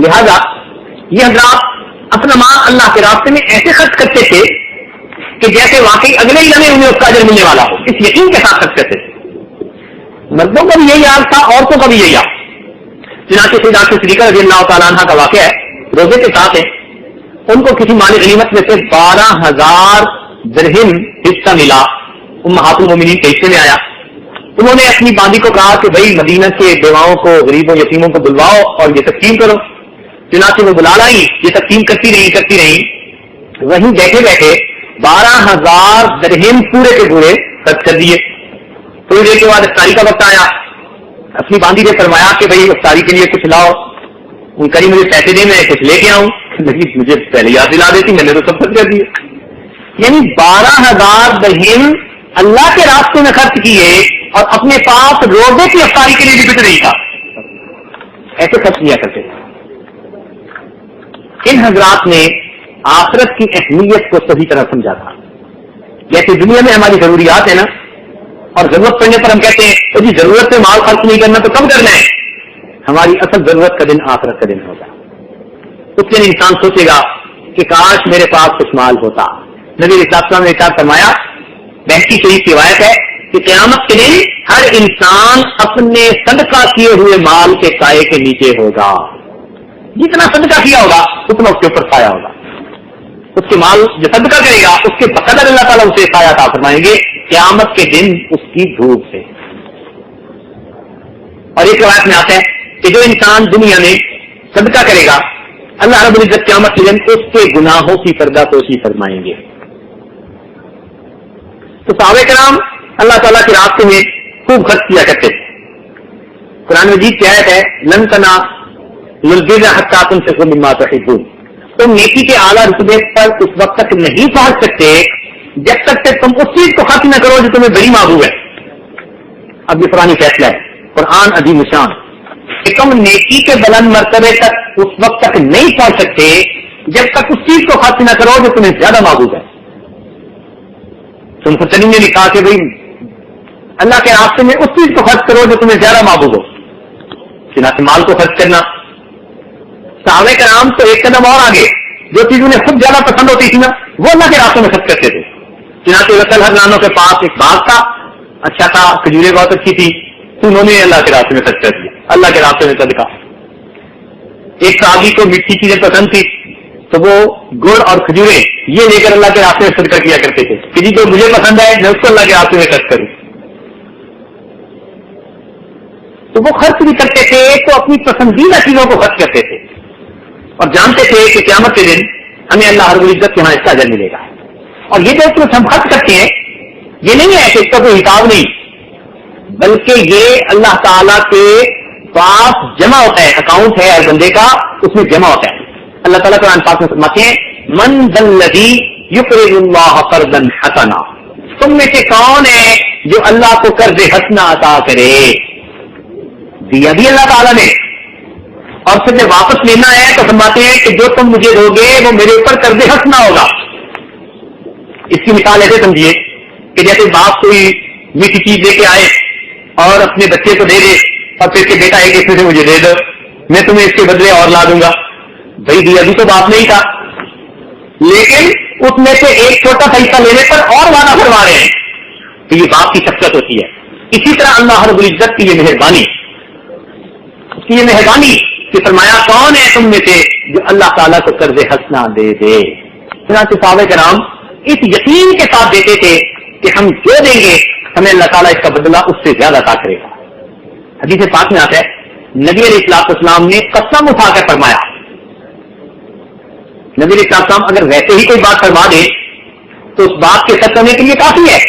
لہذا یہ حضرات اپنا مال اللہ کے راستے میں ایسے خرچ کرتے تھے کہ جیسے واقعی اگلے ہی لمحے انہیں اس کا اجر ملنے والا ہو, اس یقین کے ساتھ خرچ کرتے تھے. مردوں کا بھی یہی حال تھا, عورتوں کا بھی یہی حال. چنانچہ سیدہ صدیقہ رضی اللہ تعالیٰ عنہ کا واقعہ ہے, روزے کے ساتھ ہے. ان کو کسی مال غنیمت میں سے 12,000 درہم حصہ ملا, امہات المومنین کے حصے میں آیا. انہوں نے اپنی باندی کو کہا کہ بھائی مدینہ کے بیواؤں کو, غریبوں یتیموں کو بلواؤ اور یہ تقسیم کرو. چنانچہ وہ بلا لائی, یہ تقسیم کرتی رہی. وہیں بیٹھے بیٹھے 12,000 درہم پورے کے پورے خرچ کر دیے. تھوڑی دیر کے بعد افطاری کا وقت آیا. اپنی باندی نے فرمایا کہ بھائی افطاری کے لیے کچھ لاؤ. ان کری مجھے پیسے دے, میں کچھ لے کے آؤں. مجھے پہلے یاد دلا دیتی, میں نے تو سب خرچ کر دیے. یعنی 12,000 درہم اللہ کے راستے میں خرچ کیے اور اپنے پاس روزے کی افطاری کے لیے بھی کچھ نہیں تھا. ایسے خرچ کیا کرتے تھے. ان حضرات نے آخرت کی اہمیت کو صحیح طرح سمجھا تھا. جیسے دنیا میں ہماری ضروریات ہیں نا, اور ضرورت پڑنے پر ہم کہتے ہیں تو جی ضرورت پہ مال خرچ نہیں کرنا تو کب کرنا ہے. ہماری اصل ضرورت کا دن آخرت کا دن ہوگا. اس دن انسان سوچے گا کہ کاش میرے پاس کچھ مال ہوتا. نبی علیہ السلام نے ارشاد فرمایا, بہتی شریف روایت ہے کہ قیامت کے دن ہر انسان اپنے صدقہ کیے ہوئے مال کے سائے کے نیچے ہوگا. جتنا صدقہ کیا ہوگا اتنا اس کے اوپر سایہ ہوگا. اس کے مال جو صدقہ کرے گا اس کے بقدر اللہ تعالیٰ اسے سایہ عطا فرمائیں گے قیامت کے دن اس کی دھوپ سے. اور ایک روایت میں آتا ہے کہ جو انسان دنیا میں صدقہ کرے گا اللہ رب العزت قیامت کے دن اس کے گناہوں کی پردہ پوشی فرمائیں گے. تو صحابہ کرام اللہ تعالیٰ کے راستے میں خوب خرچ کیا کرتے تھے. قرآن مجید کی آیت ہے, لن تنالوا البر حتی تنفقوا مما تحبون. تم نیکی کے اعلیٰ رتبے پر اس وقت تک نہیں پہنچ سکتے جب تک کہ تم اس چیز کو خرچ نہ کرو جو تمہیں بڑی محبوب ہے. اب یہ قرآن فیصلہ ہے, قرآن عظیم شان, کہ تم نیکی کے بلند مرتبے تک اس وقت تک نہیں پہنچ سکتے جب تک اس چیز کو خرچ نہ کرو جو تمہیں زیادہ محبوب ہے. تم فتنی نے لکھا کہ بھائی اللہ کے راستے میں اس چیز کو خرچ کرو جو تمہیں زیادہ محبوب ہو. چنانچہ مال کو خرچ کرنا. صحابہ کرام تو ایک قدم اور آگے, جو چیز انہیں خود زیادہ پسند ہوتی تھی نا وہ اللہ کے راستے میں خرچ کرتے تھے. چنانچہ وصل حضرانوں کے پاس ایک باغ تھا, اچھا تھا, کھجوریں بہت اچھی تھی, انہوں نے اللہ کے راستے میں خرچ کر دیا, اللہ کے راستے میں صدقہ. ایک صحابی کو میٹھی چیزیں پسند تھی تو وہ گڑ اور کھجوریں یہ لے کر اللہ کے راستے میں صدقہ کیا کرتے تھے کہ جی جو مجھے پسند ہے میں اس کو اللہ کے راستے میں خرچ کروں. تو وہ خرچ بھی کرتے تھے تو اپنی پسندیدہ چیزوں کو خرچ کرتے تھے اور جانتے تھے کہ قیامت کے دن ہمیں اللہ رب العزت کے یہاں اس کا اجر ملے گا. اور یہ جو ہم خرچ کرتے ہیں یہ نہیں ہے کہ اس کا کوئی حساب نہیں، بلکہ یہ اللہ تعالیٰ کے پاس جمع ہوتا ہے، اکاؤنٹ ہے ہر بندے کا، اس میں جمع ہوتا ہے. اللہ تعالیٰ قرآن پاک میں فرماتے ہیں من ذا الذی یقرض اللہ قرضا حسنا، تم میں سے کون ہے جو اللہ کو قرض حسنا عطا کرے؟ دیا بھی اللہ تعالیٰ نے، اور پھر جب واپس لینا ہے تو فرماتے ہیں کہ جو تم مجھے دو گے وہ میرے اوپر قرض حسنا ہوگا. اس کی مثال ایسے سمجھیے کہ جیسے باپ کوئی میٹھی چیز لے کے آئے اور اپنے بچے کو دے دے اور پھر کہ بیٹا ایک اس میں سے مجھے دے دو، میں تمہیں اس کے بدلے اور لا دوں گا. بھائی دیا بھی تو باپ نہیں تھا، لیکن اس میں سے ایک چھوٹا سا حصہ لینے پر اور وعدہ فرما رہے ہیں. تو یہ باپ کی شخصیت ہوتی ہے. اسی طرح اللہ رب العزت کی یہ مہربانی، اس کی یہ مہربانی کہ فرمایا کون ہے تم میں سے جو اللہ تعالیٰ کو قرض حسنا دے دے. چنانچہ صحابہ کرام اس یقین کے ساتھ دیتے تھے کہ ہم جو دیں گے ہمیں اللہ تعالیٰ اس کا بدلہ اس سے زیادہ عطا کرے گا. حدیث پاک میں آتا ہے نبی علیہ الصلوۃ والسلام نے قسم اٹھا کر فرمایا، نبی علیہ السلام اگر ویسے ہی کوئی بات فرما دے تو اس بات کے سچ ہونے کے لیے کافی ہے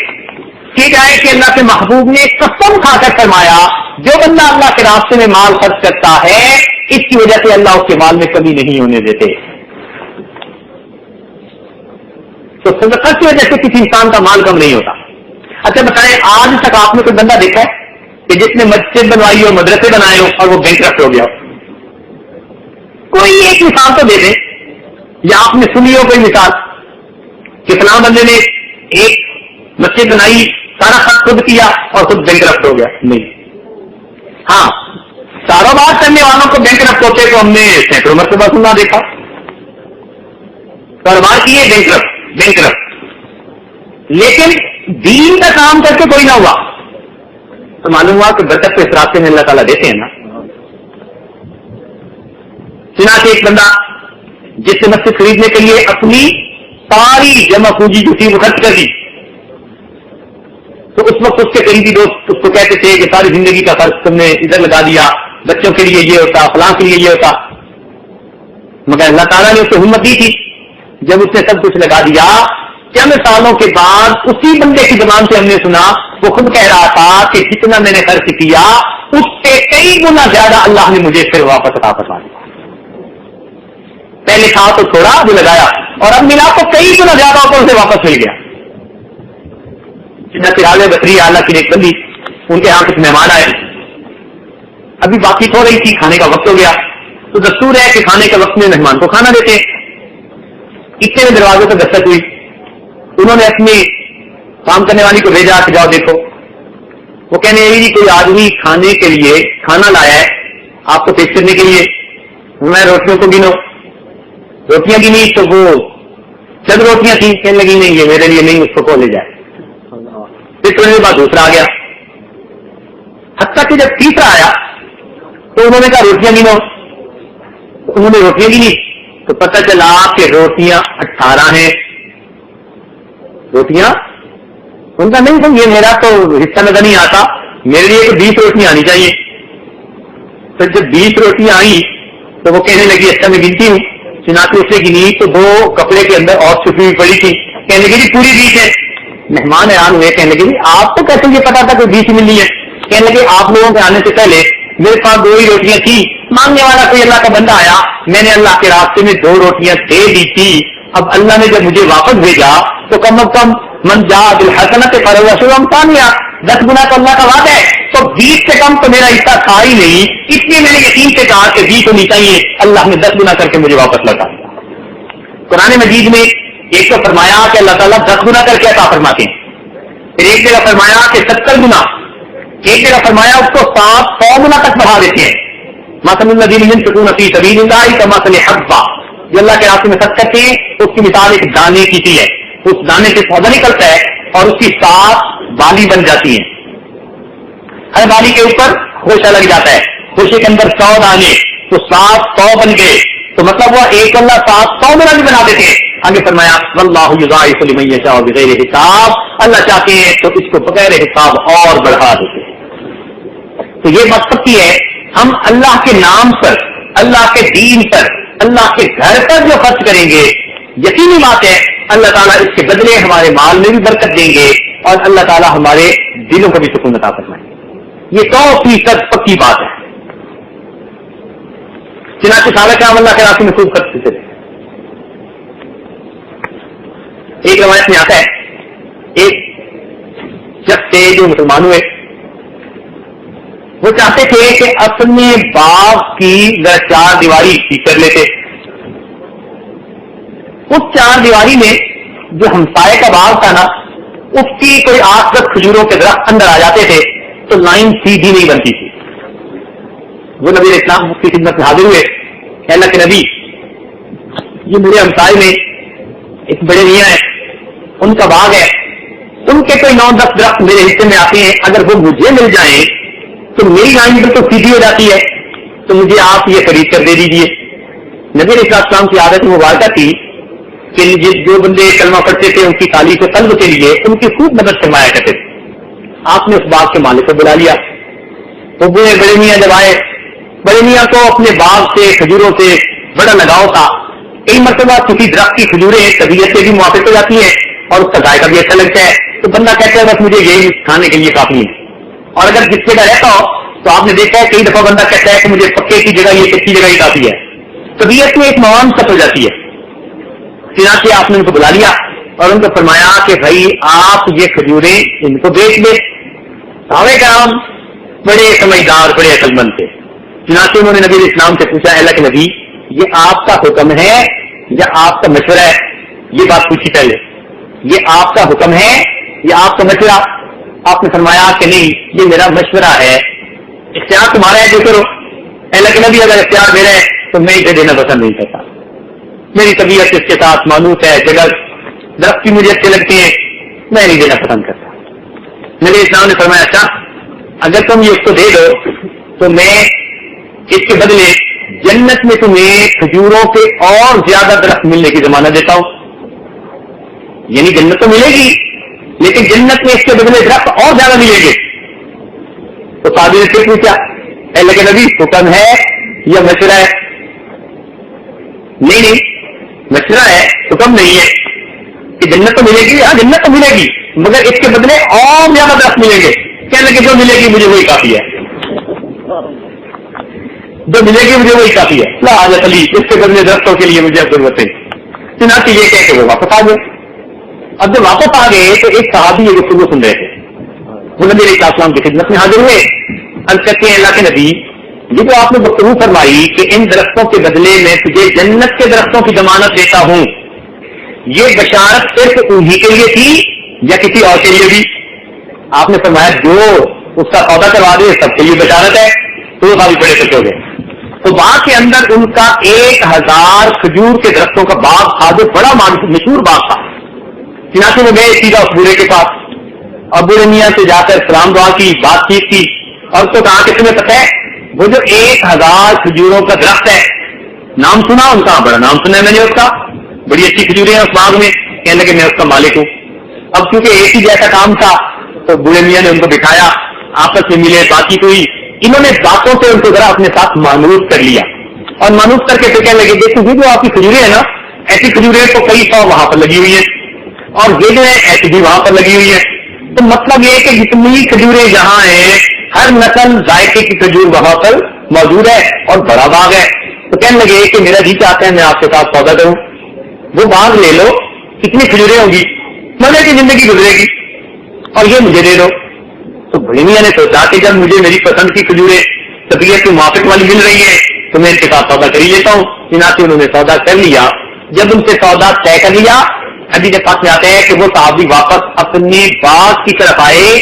کہ جائے کہ اللہ کے محبوب نے قسم کھا کر فرمایا جو بندہ اللہ کے راستے میں مال خرچ کرتا ہے اس کی وجہ سے اللہ اس کے مال میں کمی نہیں ہونے دیتے. تو صدقہ کی وجہ سے کسی انسان کا مال کم نہیں ہوتا. اچھا بتائیں آج تک آپ نے کوئی بندہ دیکھا ہے کہ جس نے مسجد بنوائی ہو، مدرسے بنائے ہو اور وہ بینکرپٹ ہو گیا ہو؟ کوئی ایک مثال تو دے دیں، یا آپ نے سنی ہو کوئی مثال کہ فلاں بندے نے ایک مسجد بنائی، سارا خرچ خود کیا اور خود بینکرپٹ ہو گیا؟ نہیں. ہاں کاروبار کرنے والوں کو بینکرپٹ ہوتے تو ہم نے سینکڑوں مرتبہ سننا دیکھا. کاروبار کیے بینکرپٹ، لیکن دین کا کام کر کے کوئی نہ ہوا تو معلوم ہوا کہ برکت کے اس راستے میں اللہ تعالیٰ دیتے ہیں نا. چنانچہ ایک بندہ جس سے مسجد خریدنے کے لیے اپنی ساری جمع پونجی جو تھی وہ خرچ کر دی، تو اس وقت اس کے قریبی دوست اس کو کہتے تھے کہ ساری زندگی کا خرچ تم نے ادھر لگا دیا، بچوں کے لیے یہ ہوتا، فلاں کے لیے یہ ہوتا. مگر اللہ تعالیٰ نے اس کو ہمت دی تھی. جب اس نے سب کچھ لگا دیا، چند سالوں کے بعد اسی بندے کی زبان سے ہم نے سنا وہ خود کہہ رہا تھا کہ جتنا میں نے خرچ کیا اس سے کئی گنا زیادہ اللہ نے مجھے پھر واپس عطا فرما دیا. پہلے تھا تو تھوڑا جو لگایا اور اب ملا تو کئی گنا زیادہ اوپر سے واپس مل گیا. چراغ بکری اللہ کی ایک بندی، ان کے یہاں کچھ مہمان آئے، ابھی باقی ہو رہی تھی، کھانے کا وقت ہو گیا. تو دستور ہے کہ کھانے کے وقت میں مہمان کو کھانا دیتے. اتنے میں دروازوں پر دستک ہوئی. انہوں نے اپنی کام کرنے والی کو بھیجا کہ جاؤ دیکھو. وہ کہنے لگی کوئی آدمی کھانے کے لیے کھانا لایا ہے آپ کو پیش کرنے کے لیے. میں روٹیوں کو گنو، روٹیاں گنی تو وہ چند روٹیاں تھیں. کہنے لگی نہیں یہ میرے لیے نہیں، اس کو لے جائے. پھر تھوڑی دیر بعد دوسرا آ گیا، حتیٰ کہ جب تیسرا آیا تو انہوں نے کہا روٹیاں گنو. انہوں نے روٹیاں گنی تو پتہ چلا کہ روٹیاں 18 ہیں. روٹیاں ان کا نہیں سمجھے، میرا تو حصہ نظر نہیں آتا، میرے لیے تو 20 روٹیاں آنی چاہیے. پھر جب 20 روٹیاں آئی تو وہ کہنے لگی اچھا میں گنتی ہوں. چنانچہ اس نے گنی تو 2 کپڑے کے اندر اور چھپی ہوئی پڑی تھی. کہنے لگی جی پوری 20 ہے. مہمان حیران ہوئے، کہنے لگے آپ کو کیسے یہ پتا تھا کہ 20 ملنی ہے؟ کہنے لگے آپ لوگوں کے آنے سے پہلے میرے پاس 2 ہی روٹیاں تھی. مانگنے والا کوئی اللہ کا بندہ آیا، میں نے اللہ کے راستے میں 2 روٹیاں دے دی تھی. اب اللہ نے جب مجھے واپس بھیجا تو کم از کم من جاء بالحسنۃ فلہ عشر امثالها، 10 گنا تو اللہ کا وعدہ ہے. تو 20 سے کم تو میرا حصہ تھا ہی نہیں، اس لیے میں نے یقین سے کہا کہ 20 ہونی چاہیے. اللہ نے 10 گنا کر کے مجھے واپس لوٹا دیا. قرآن مجید میں ایک تو فرمایا کہ اللہ تعالیٰ 10 گنا کر کے عطا فرماتے ہیں، پھر ایک جگہ فرمایا کہ 70 گنا، ایک جگہ فرمایا اس کو 100 گنا تک بڑھا دیتے ہیں. مثل الذین ينفقون فی سبیل اللہ کمثل حبۃ، جو اللہ کے راستے میں خرچ کرتے ہیں اس کی مثال ایک دانے کی سی ہے. اس دانے سے پودا نکلتا ہے اور اس کی 7 بالی بن جاتی ہیں. ہر بالی کے اوپر خوشہ لگ جاتا ہے، خوشے کے اندر 100 دانے، تو 700 بن گئے. تو مطلب وہ ایک اللہ 700 گنا بھی بنا دیتے ہیں. آگے فرمایا واللہ یضاعف لمن یشاء بغیر حساب، اللہ چاہتے ہیں تو اس کو بغیر حساب اور بڑھا دیتے ہیں. تو یہ مقصد یہ ہے ہم اللہ کے نام پر، اللہ کے دین پر، اللہ کے گھر پر جو خرچ کریں گے، یقینی بات ہے اللہ تعالیٰ اس کے بدلے ہمارے مال میں بھی برکت دیں گے اور اللہ تعالیٰ ہمارے دلوں کو بھی سکون عطا فرمائے. یہ 100% پکی بات ہے. چنانچہ صحابہ کرام اللہ کے راستے میں خوب کرتے تھے. ایک روایت میں آتا ہے ایک شخص تھے جو مسلمان ہوئے, وہ چاہتے تھے کہ اپنے باغ کی 4 دیواری ٹھیک کر لیتے. اس 4 دیواری میں جو ہمسائے کا باغ تھا نا, اس کی کوئی 8-10 کھجوروں کے درخت اندر آ جاتے تھے تو لائن سیدھی نہیں بنتی تھی. وہ نبی اسلام کی خدمت میں حاضر ہوئے, اللہ کے نبی یہ میرے ہمسائے میں ایک بڑے میاں ہیں, ان کا باغ ہے, ان کے کوئی 9-10 درخت میرے حصے میں آتے ہیں, اگر وہ مجھے مل جائیں تو میری لائن بھی تو سیدھی ہو جاتی ہے, تو مجھے آپ یہ خرید کر دے دیجیے. نبی علیہ السلام کی عادت مبارکہ تھی کہ جو بندے کلمہ پڑھتے تھے ان کی تعلیف قلب کے لیے ان کی خوب مدد فرمایا کرتے تھے. آپ نے اس باغ کے مالک کو بلا لیا. تو بڑے میاں جب آئے, بڑے میاں کو اپنے باغ سے کھجوروں سے بڑا لگاؤ تھا. کئی مرتبہ کسی درخت کی کھجوریں طبیعت سے بھی موافق ہو جاتی ہیں اور اس کا ذائقہ بھی اچھا لگتا ہے, تو بندہ کہتا ہے بس مجھے یہی کھانے کے لیے کافی ہے. اور اگر جس جگہ رہتا ہو تو آپ نے دیکھا ہے کئی دفعہ بندہ کہتا ہے کہ مجھے پکے کی جگہ یہ کچی جگہ ہی کافی ہے. طبیعت میں ایک موافقت ہو جاتی ہے. چنانچہ آپ نے ان کو بلا لیا اور ان کو فرمایا کہ بھائی آپ یہ کھجوریں ان کو بیچ دے. صحابہ کرام بڑے سمجھدار, بڑے عقل مند تھے. چنانچہ انہوں نے نبی علیہ السلام سے پوچھا, اللہ کے نبی یہ آپ کا حکم ہے یا آپ کا مشورہ ہے؟ یہ بات پوچھی پہلے, یہ آپ کا حکم ہے یا آپ کا مشورہ؟ آپ نے فرمایا کہ نہیں یہ میرا مشورہ ہے, اختیار تمہارا ہے جو کرو. اللہ کے نبی اگر اختیار دے رہے ہیں تو میں اسے دینا پسند نہیں کرتا. میری طبیعت اس کے ساتھ مانوس ہے, جگہ درخت کی مجھے اچھے لگتے ہیں, میں نہیں دینا پسند کرتا. نبی اسلام نے فرمایا اچھا اگر تم یہ اس کو دے دو تو میں اس کے بدلے جنت میں تمہیں کھجوروں کے اور زیادہ درخت ملنے کی ضمانت دیتا ہوں. یعنی جنت تو ملے گی لیکن جنت میں اس کے بدلے درخت اور زیادہ ملیں گے. تو صحابی نے پھر پوچھا, اللہ کے نبی حکم ہے یا مشورہ ہے؟ نہیں مشورہ ہے, حکم نہیں ہے. کہ جنت تو ملے گی, ہاں جنت تو ملے گی مگر اس کے بدلے اور زیادہ درخت ملیں گے. کہنے لگے جو ملے گی مجھے وہی کافی ہے, جو ملے گی مجھے وہی کافی ہے, لا حاجت علی اس کے بدلے درختوں کے لیے مجھے ضرورت نہیں. چنانچہ یہ کہہ کے وہ واپس آ گئے. اب جب واپس آ گئے تو ایک صحابی یہ گفتگو سن رہے تھے, وہ نبی علیہ السلام کی خدمت میں حاضر ہوئے. عرض کرتے ہیں اللہ کے نبی یہ جو آپ نے گفتگو فرمائی کہ ان درختوں کے بدلے میں تجھے جنت کے درختوں کی ضمانت دیتا ہوں, یہ بشارت صرف انہی کے لیے تھی یا کسی اور کے لیے بھی؟ آپ نے فرمایا جو اس کا سودا کروا دے سب کے لیے بشارت ہے. تو وہ کافی بڑے خوش ہو گئے. تو باغ کے اندر ان کا 1000 کھجور کے درختوں کا باغ تھا جو بڑا مشہور باغ تھا. چنانچہ وہ گئے سیدھا اس بوڑھے کے پاس اور بوڑھے میاں سے جا کر سلام دعا کی, بات چیت کی اور اس کو کہا کہ تمہیں پتہ ہے وہ جو 1000 کھجوروں کا درخت ہے, نام سنا ان کا؟ بڑا نام سنا ہے میں نے اس کا, بڑی اچھی کھجوریں ہیں اس باغ میں. کہنے لگے میں اس کا مالک ہوں. اب کیونکہ ایک ہی جیسا کام تھا تو بوڑھے میاں نے ان کو بٹھایا, آپس میں ملے, بات چیت ہوئی. انہوں نے باتوں سے ان کو ذرا اپنے ساتھ مانوس کر لیا اور مانوس کر کے پھر کہنے لگے دیکھو یہ جو آپ کی کھجوریں ہیں نا, ایسی کھجوریں تو کئی 100 وہاں پر لگی ہوئی ہیں اور یہ جو ہے ایسی بھی وہاں پر لگی ہوئی ہے. تو مطلب یہ کہ جتنی کھجوریں جہاں ہیں ہر نسل ذائقے کی کھجور وہاں پر موجود ہے اور بڑا باغ ہے. تو کہنے لگے کہ میرا جی چاہتا ہے میں آپ کے ساتھ سودا کروں, وہ باغ لے لو, کتنی کھجوریں ہوگی, مزے کی زندگی گزرے گی, اور یہ مجھے دے دو. تو بڑی میاں نے سوچا کہ جب مجھے میری پسند کی کھجوریں طبیعت کی موافق والی مل رہی ہے تو میں ان کے ساتھ سودا کر ہی لیتا ہوں. چنانچہ انہوں نے سودا کر لیا. جب ان سے سودا طے کر لیا, ابھی کے پاس میں آتے ہیں کہ وہ صحابی واپس اپنے باغ کی طرف آئے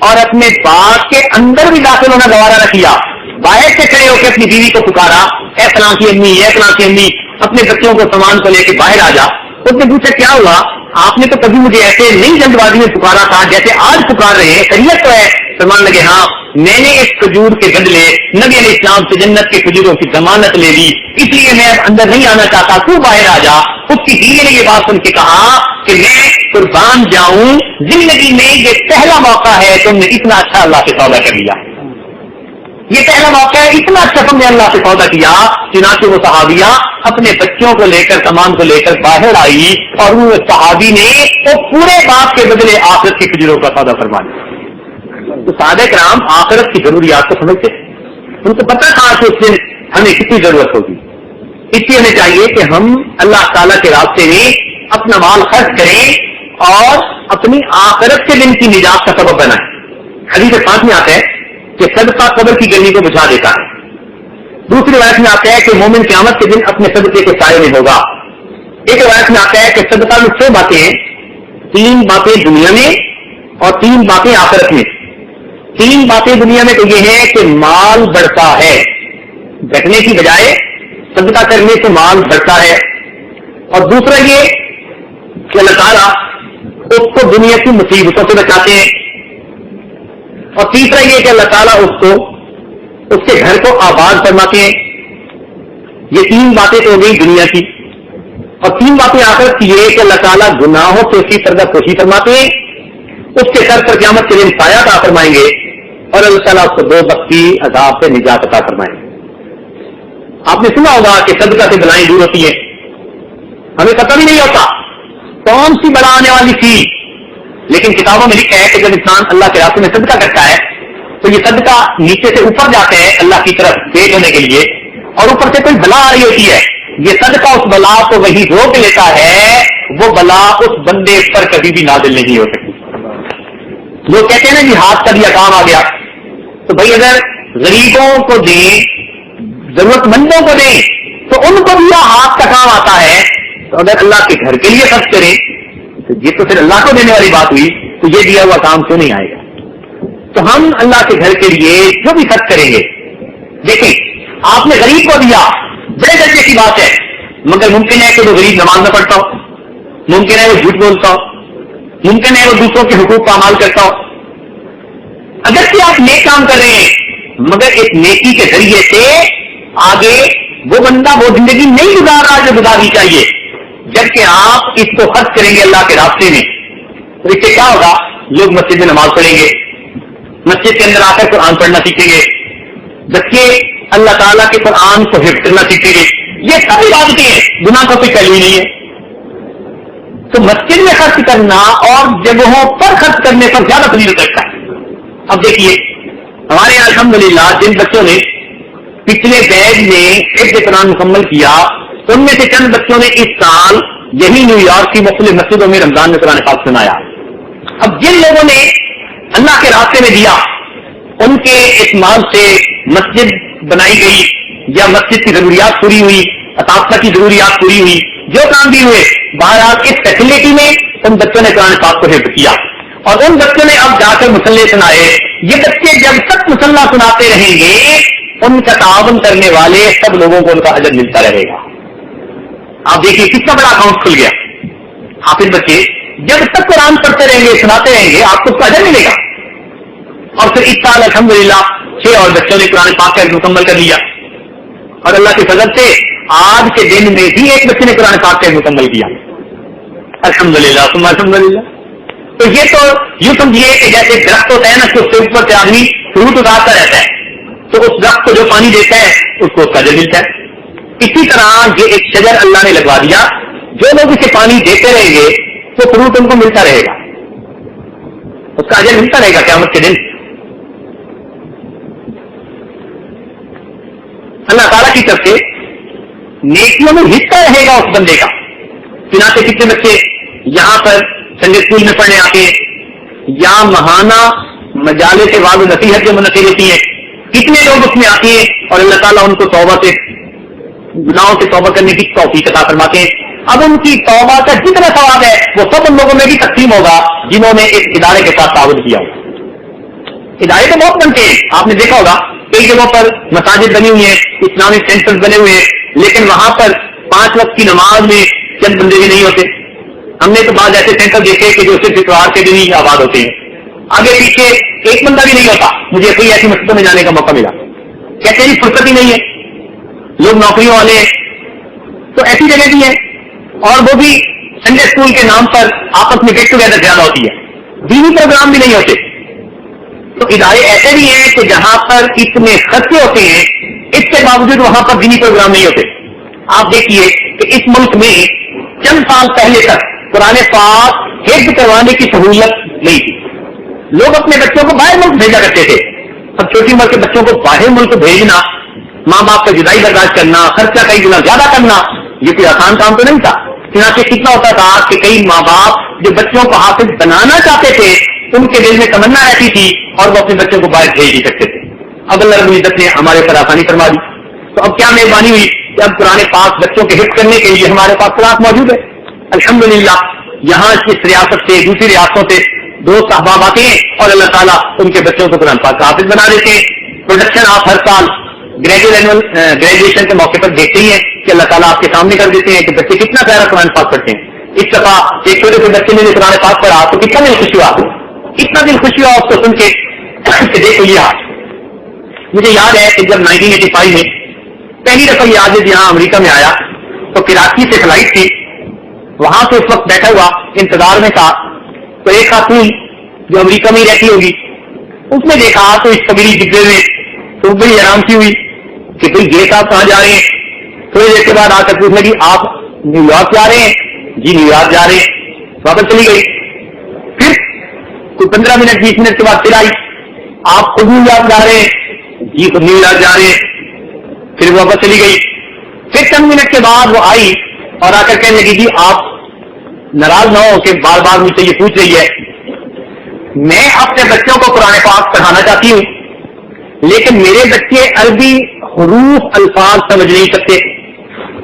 اور اپنے باغ کے اندر بھی داخل ہونا گوارا نہ کیا. باہر سے کھڑے ہو کے اپنی بیوی کو پکارا, اے فلاں کی امی, اے فلاں کی امی, اپنے بچوں کو سامان کو لے کے باہر آ جا. اس نے پوچھا کیا ہوا, آپ نے تو کبھی مجھے ایسے نہیں جلد بازی میں پکارا تھا جیسے آج پکار رہے ہیں, خیریت تو ہے؟ فرمان لگے ہاں میں نے اس کھجور کے بدلے نبی علیہ السلام سے جنت کے کھجوروں کی ضمانت لے لی, اس لیے میں اب اندر نہیں آنا چاہتا, تو باہر آ جا. اس کی بیوی نے یہ بات سن کے کہا کہ میں قربان جاؤں, زندگی میں یہ پہلا موقع ہے تم نے اتنا اچھا اللہ سے سودا کر لیا. یہ پہلا موقع ہے. اتنا اچھا تم نے اللہ سے سودا کیا. چنانچہ وہ صحابیہ اپنے بچوں کو لے کر سامان کو لے کر باہر آئی اور وہ صحابی نے وہ پورے باپ کے بدلے آخرت کی کھجوروں کا سودا فرما لیا. تو صحابہ کرام آخرت کی ضروریات کو سمجھتے, ان کو پتہ تھا کہ اس دن ہمیں کتنی ضرورت ہوگی. اس لیے ہمیں چاہیے کہ ہم اللہ تعالیٰ کے راستے میں اپنا مال خرچ کریں اور اپنی آخرت کے دن کی نجات کا سبب بنائیں. حدیث پاک میں آتا ہے کہ صدقہ قبر کی گرمی کو بجھا دیتا ہے. دوسری روایت میں آتا ہے کہ مومن قیامت کے دن اپنے صدقے کے سائے میں ہوگا. ایک روایت میں آتا ہے کہ صدقہ میں 6 باتیں ہیں, 3 باتیں دنیا میں اور 3 باتیں آخرت میں. 3 باتیں دنیا میں تو یہ ہے کہ مال بڑھتا ہے, گھٹنے کی بجائے صدقہ کرنے سے مال بڑھتا ہے. اور دوسرا یہ کہ اللہ تعالیٰ اس کو دنیا کی مصیبتوں سے بچاتے ہیں. اور تیسرا یہ کہ اللہ تعالیٰ اس کے گھر کو آباد فرماتے ہیں. یہ 3 باتیں تو ہو گئی دنیا کی. اور 3 باتیں آخرت کی یہ کہ اللہ تعالیٰ گناہوں سے اس کی پردہ پوشی فرماتے ہیں, اس کے سر پر قیامت کے دن سایہ عطا فرمائیں گے, اور اللہ تعالیٰ اس کو 2 بختی عذاب سے نجات عطا فرمائیں گے. آپ نے سنا ہوگا کہ صدقہ سے بلائیں دور ہوتی ہیں. ہمیں پتہ بھی نہیں ہوتا کون سی بلا آنے والی تھی, لیکن کتابوں میں لکھا ہے کہ جب انسان اللہ کے راستے میں صدقہ کرتا ہے تو یہ صدقہ نیچے سے اوپر جاتا ہے اللہ کی طرف پیش ہونے کے لیے, اور اوپر سے کوئی بلا آ رہی ہوتی ہے. یہ صدقہ اس بلا کو وہی روک لیتا ہے, وہ بلا اس بندے پر کبھی بھی نازل نہیں ہو سکتی. لوگ کہتے ہیں نا جی ہاتھ کا دیا کام آ گیا, تو بھائی اگر غریبوں کو دیں, ضرورت مندوں کو دیں, تو ان کو بھی ہاتھ کا کام آتا ہے. تو اگر اللہ کے گھر کے لیے خرچ کریں تو یہ تو پھر اللہ کو دینے والی بات ہوئی, تو یہ دیا ہوا کام کیوں نہیں آئے گا؟ تو ہم اللہ کے گھر کے لیے جو بھی خرچ کریں گے, دیکھیں آپ نے غریب کو دیا, بڑے درجے کی بات ہے, مگر ممکن ہے کہ وہ غریب نماز نہ پڑھتا ہو, ممکن ہے وہ جھوٹ بولتا ہو, ممکن ہے وہ دوسروں کے حقوق کا عمل کرتا ہو. اگر کہ آپ نیک کام کر رہے ہیں, مگر ایک نیکی کے ذریعے سے آگے وہ بندہ وہ زندگی نہیں گزار رہا جو گزارنی چاہیے. جبکہ آپ اس کو خرچ کریں گے اللہ کے راستے میں, تو اس سے کیا ہوگا؟ لوگ مسجد میں نماز پڑھیں گے, مسجد کے اندر آ کر قرآن پڑھنا سیکھیں گے, بچے اللہ تعالیٰ کے قرآن کو حفظ کرنا سیکھیں گے. یہ سب عبادتیں ہیں, گناہ کا کوئی پہلو ہی نہیں ہے. تو مسجد میں خرچ کرنا اور جگہوں پر خرچ کرنے پر زیادہ فضیلت رکھتا ہے. اب دیکھیے ہمارے یہاں الحمدللہ جن بچوں نے پچھلے بیچ میں حفظ قرآن مکمل کیا, ان میں سے چند بچوں نے اس سال یہی نیو یارک کی مختلف مسجدوں میں رمضان میں قرآن پاک سنایا. اب جن لوگوں نے اللہ کے راستے میں دیا, ان کے اس مال سے مسجد بنائی گئی یا مسجد کی ضروریات پوری ہوئی, اساتذہ کی ضروریات پوری ہوئی, جو کام بھی ہوئے, بہرحال اس فیسلٹی میں ان بچوں نے قرآن پاک کو حفظ کیا. اور ان بچوں نے اب جا کر مصلے سنائے. یہ بچے جب تک مصلہ سناتے رہیں گے, ان کا تعاون کرنے والے سب لوگوں کو ان کا اجر ملتا رہے گا. آپ دیکھیے کتنا بڑا اکاؤنٹ کھل گیا. حافظ بچے جب تک قرآن پڑھتے رہیں گے, سناتے رہیں گے, آپ کو اس کا اجر ملے گا. اور پھر اس سال الحمدللہ 6 اور بچوں نے قرآن پاک کا مکمل کر لیا, اور اللہ کے فضل سے آج کے دن میں بھی ایک بچے نے قرآن پاک کا مکمل کیا. الحمدللہ ثم الحمدللہ. تو یہ تو یوں سمجھیے کہ جیسے درخت ہوتا ہے نا, کہ اس کے اوپر سے آدمی فروٹ اتارتا رہتا ہے, تو اس درخت کو جو پانی دیتا ہے اس کو اس کا اجر ملتا ہے. اسی طرح یہ ایک شجر اللہ نے لگوا دیا, جو لوگ اسے پانی دیتے رہیں گے تو فروٹ ان کو ملتا رہے گا, اس کا اجر ملتا رہے گا قیامت کے دن. اللہ تعالیٰ کی طرف سے نیکیوں میں حصہ رہے گا اس بندے کا. چنانچہ کتنے بچے یہاں پر سنڈے اسکول میں پڑھنے آتے ہیں, یا ماہانہ مجالس سے وعظ و نصیحت جو منعقد ہوتی ہیں, کتنے لوگ اس میں آتے ہیں, اور اللہ تعالیٰ ان کو توبہ سے, گناہوں سے توبہ کرنے کی توفیق عطا فرماتے ہیں. اب ان کی توبہ کا جتنا ثواب ہے وہ سب ان لوگوں میں بھی تقسیم ہوگا جنہوں نے اس ادارے کے ساتھ تعاون کیا ہوگا. ادارے تو بہت بنتے ہیں, آپ نے دیکھا ہوگا کئی جگہوں پر مساجد بنی ہوئی ہیں, اسلامک سینٹر بنے ہوئے ہیں, لیکن وہاں پر 5 وقت کی نماز میں چند بندے بھی نہیں ہوتے. ہم نے تو بعض ایسے سینٹر دیکھے کہ جو صرف اتوار کے دن ہی آباد ہوتے ہیں, آگے پیچھے ایک بندہ بھی نہیں ہوتا. مجھے کوئی ایسی مسجدوں میں جانے کا موقع ملا, کہتے ہیں فرصت ہی نہیں ہے, لوگ نوکریوں والے ہیں. تو ایسی جگہ بھی ہے, اور وہ بھی سنڈے اسکول کے نام پر آپس میں گیٹ ٹوگیدر زیادہ ہوتی ہے, دینی پروگرام بھی نہیں ہوتے. تو ادارے ایسے بھی ہیں کہ جہاں پر اتنے خرچے ہوتے ہیں، اس کے باوجود وہاں پر دینی پروگرام نہیں ہوتے. آپ دیکھیے کہ اس ملک میں چند سال پہلے تک قرآن پاک حفظ کروانے کی سہولت نہیں تھی. لوگ اپنے بچوں کو باہر ملک بھیجا کرتے تھے. اب چھوٹی عمر کے بچوں کو باہر ملک بھیجنا، ماں باپ کا جدائی برداشت کرنا، خرچہ کئی گنا زیادہ کرنا، یہ کوئی آسان کام تو نہیں تھا. چنانچہ کتنا ہوتا تھا کہ کئی ماں باپ جو بچوں کو حافظ بنانا چاہتے تھے، ان کے دل میں تمنا رہتی تھی اور وہ اپنے بچوں کو باہر بھیج نہیں سکتے تھے. اب اللہ رب العزت نے ہمارے پر آسانی فرما دی. تو اب کیا مہربانی ہوئی کہ اب قرآن پاک بچوں کے حفظ کرنے کے لیے ہمارے پاس کلاس موجود ہے. الحمدللہ یہاں اس ریاست سے دوسری ریاستوں سے دوست احباب آتے ہیں اور اللہ تعالیٰ ان کے بچوں کو قرآن پاک حافظ بنا دیتے ہیں. پروڈکشن آپ ہر سال گریجویشن کے موقع پر دیکھتے ہی ہیں کہ اللہ تعالیٰ آپ کے سامنے کر دیتے ہیں کہ بچے کتنا پیارا قرآن پاک پڑھتے ہیں. اس دفعہ ایک چھوٹے سے بچے نے قرآن پاک پڑھا تو کتنا دل خوشی ہوا، اتنا دل خوشی ہوا اس کو سن کے کہ دیکھو یہ مجھے یاد ہے کہ جب 1985 میں پہلی دفعہ یہ آج یہاں امریکہ میں آیا تو کراچی سے فلائٹ تھی. وہاں سے اس وقت بیٹھا ہوا انتظار میں تھا تو ایک خاتون جو امریکہ میں رہتی ہوگی اس نے دیکھا تو اس قبیلی ڈبے میں تو بڑی آرام سی ہوئی کہ بھائی یہ صاحب کہاں جا رہے ہیں. تھوڑی دیر کے بعد آ کر پوچھنے لگی آپ نیو یارک جا رہے ہیں؟ جی نیو یارک جا رہے ہیں. واپس چلی گئی. پھر کوئی 15 منٹ 20 منٹ کے بعد پھر آئی، آپ خود نیو یارک جا رہے ہیں؟ جی خود نیو یارک جا رہے ہیں. پھر واپس چلی گئی. پھر چند منٹ کے بعد وہ آئی اور آ کر کہنے لگی جی آپ ناراض نہ ہو کہ بار بار مجھ سے یہ پوچھ رہی ہے، میں اپنے بچوں کو قرآن پاک پڑھانا چاہتی ہوں لیکن میرے بچے عربی حروف الفاظ سمجھ نہیں سکتے،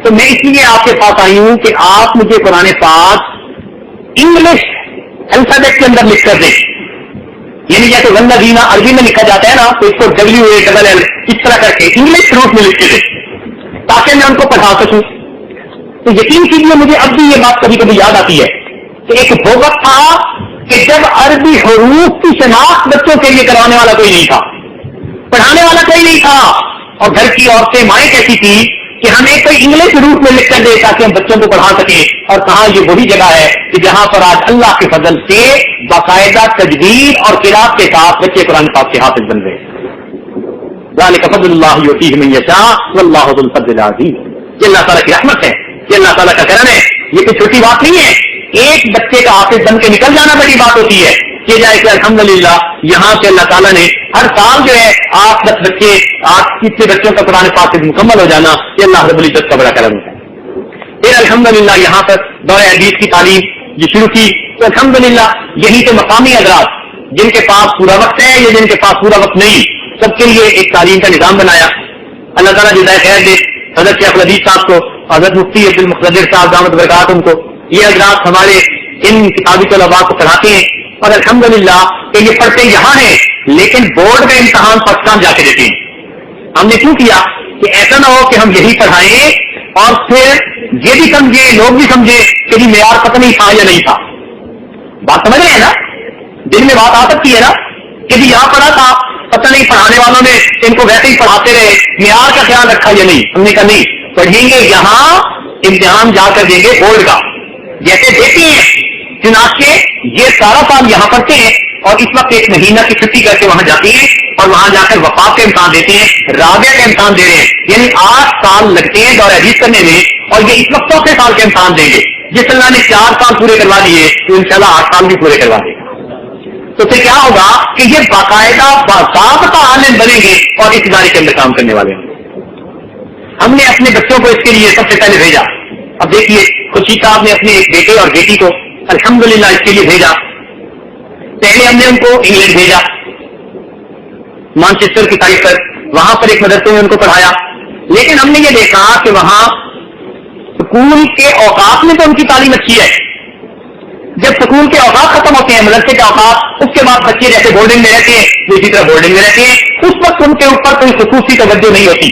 تو میں اس لیے آپ کے پاس آئی ہوں کہ آپ مجھے قرآن پاک انگلش الفابیٹ کے اندر لکھ کر دیں. یعنی جیسے والذین عربی میں لکھا جاتا ہے نا تو اس کو WALL اس طرح کر کے انگلش حروف میں لکھ کے دیں تاکہ میں ان کو پڑھا سکوں. تو یقین کیجیے مجھے اب بھی یہ بات کبھی کبھی یاد آتی ہے کہ ایک وقت تھا کہ جب عربی حروف کی شناخت بچوں کے لیے کروانے والا کوئی نہیں تھا، پڑھانے والا کوئی نہیں تھا، اور گھر کی عورتیں مائیں کہتی تھی کہ ہمیں کوئی انگلش حروف میں لکھ کر دے تاکہ ہم بچوں کو پڑھا سکیں. اور کہاں یہ وہی جگہ ہے کہ جہاں پر آج اللہ کے فضل سے باقاعدہ تجوید اور قراءت کے ساتھ بچے قرآن پاک کے حافظ بن رہے ہیں. ذالک فضل اللہ یؤتیہ من یشاء واللہ ذو الفضل العظیم. یہ اللہ تعالیٰ کی رحمت ہے، یہ اللہ تعالیٰ کا کرم ہے. یہ کوئی چھوٹی بات نہیں ہے. ایک بچے کا حافظ بن کے نکل جانا بڑی بات ہوتی ہے. یہ جائے کہ الحمدللہ یہاں سے اللہ تعالیٰ نے ہر سال جو ہے 8-10 بچے 8 بچوں کا قرآن پاک سے مکمل ہو جانا، یہ اللہ رب العزت کا بڑا کرم ہے. پھر الحمدللہ یہاں پر دور حدیث کی تعلیم یہ شروع کی تو الحمدللہ یہیں سے مقامی حضرات جن کے پاس پورا وقت ہے یا جن کے پاس پورا وقت نہیں، سب کے لیے ایک تعلیم کا نظام بنایا. اللہ تعالیٰ جزائے خیر دے حضرت شیخ الحدیث صاحب کو، حضرت مفتی عبد المقتدر صاحب دامت برکاتہم کو. یہ حضرات ہمارے ان کتابی طلباء کو پڑھاتے ہیں اور الحمدللہ کہ یہ پڑھتے یہاں ہیں لیکن بورڈ کا امتحان پاکستان جا کے دیتے ہیں. ہم نے کیوں کیا کہ ایسا نہ ہو کہ ہم یہی پڑھائیں اور پھر یہ بھی سمجھے لوگ بھی سمجھے کہ جی معیار پتہ نہیں تھا یا نہیں تھا. بات سمجھ رہے ہیں نا؟ دل میں بات آ سکتی ہے نا کہ جی یہاں پڑھا تھا پتہ نہیں پڑھانے والوں نے ان کو ویسے ہی پڑھاتے رہے، معیار کا خیال رکھا یا نہیں. ہم نے کہا نہیں، پڑھیں گے یہاں امتحان جا کر دیں گے بورڈ کا جیسے دیتی ہیں. چنانچہ یہ سارا سال یہاں پڑھتے ہیں اور اس وقت ایک مہینہ کی چھٹی کر کے وہاں جاتے ہیں اور وہاں جا کر وفاق کا امتحان دیتے ہیں، رابعہ کا امتحان دے رہے ہیں. یعنی 8 سال لگتے ہیں دور حدیث کرنے میں اور یہ اس وقت 4 سال کے امتحان دیں گے. جس اللہ نے 4 سال پورے کروا دیے تو انشاءاللہ 8 سال بھی پورے کروا دے گا. تو پھر کیا ہوگا کہ یہ باقاعدہ باضابطہ عالم بنیں گے اور اس ادارے کے اندر کام کرنے والے ہوں. ہم نے اپنے بچوں کو اس کے لیے سب سے پہلے بھیجا. اب دیکھیے خورشید صاحب نے اپنے ایک بیٹے اور بیٹی کو الحمدللہ اس کے لیے بھیجا. پہلے ہم نے ان کو انگلینڈ بھیجا مانچسٹر کی سائٹ پر، وہاں پر ایک مدرسے میں ان کو پڑھایا. لیکن ہم نے یہ دیکھا کہ وہاں سکول کے اوقات میں تو ان کی تعلیم اچھی ہے. جب سکول کے اوقات ختم ہوتے ہیں مدرسے کے اوقات، اس کے بعد بچے جیسے بورڈنگ میں رہتے ہیں وہ اسی طرح بورڈنگ میں رہتے ہیں. اس وقت ان کے اوپر کوئی خصوصی توجہ نہیں ہوتی.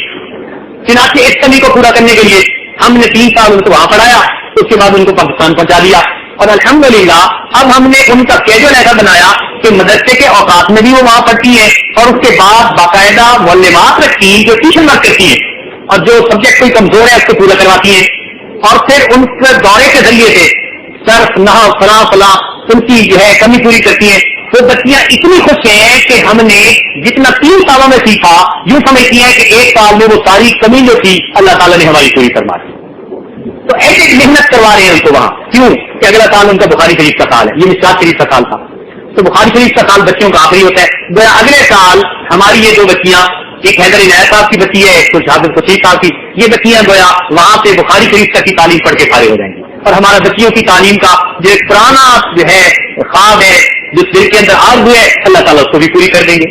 چنانچہ اس کمی کو پورا کرنے کے لیے ہم نے 3 سال ان کو وہاں پڑھایا، اس کے بعد ان کو پاکستان پہنچا دیا. اور الحمدللہ اب ہم نے ان کا کیجول ایسا بنایا کہ مدرسے کے اوقات میں بھی وہ وہاں پڑھتی ہیں اور اس کے بعد باقاعدہ معلمات رکھتی ہیں جو ٹیوشن ورک کرتی ہیں اور جو سبجیکٹ کوئی کمزور ہے اس کو پورا کرواتی ہیں. اور پھر ان کے دورے کے ذریعے سے صرف نحو فلاں ان کی جو ہے کمی پوری کرتی ہیں وہ بچیاں اتنی خوش ہیں کہ ہم نے جتنا 3 سالوں میں سیکھا یوں سمجھتی ہیں کہ 1 سال میں وہ ساری کمی جو تھی اللہ تعالیٰ نے ہماری پوری فرما دی. تو ایسے محنت کروا رہے ہیں ان کو وہاں. کیوں کہ اگلا سال ان کا بخاری شریف کا سال ہے, یہ مشکات شریف کا سال تھا. تو بخاری شریف کا سال بچیوں کا آخری ہوتا ہے. گویا اگلے سال ہماری یہ 2 بچیاں, ایک حیدر عنایت صاحب کی بچی ہے, ایک کچھ حافظ خورشید صاحب کی, یہ بچیاں گویا وہاں سے بخاری شریف تک کی تعلیم پڑھ کے فارغ ہو جائیں گی. اور ہمارا بچیوں کی تعلیم کا جو ایک پرانا جو ہے خواب ہے, جو دل کے اندر آرزو ہے, اللہ تعالیٰ اس کو بھی پوری کر دیں گے.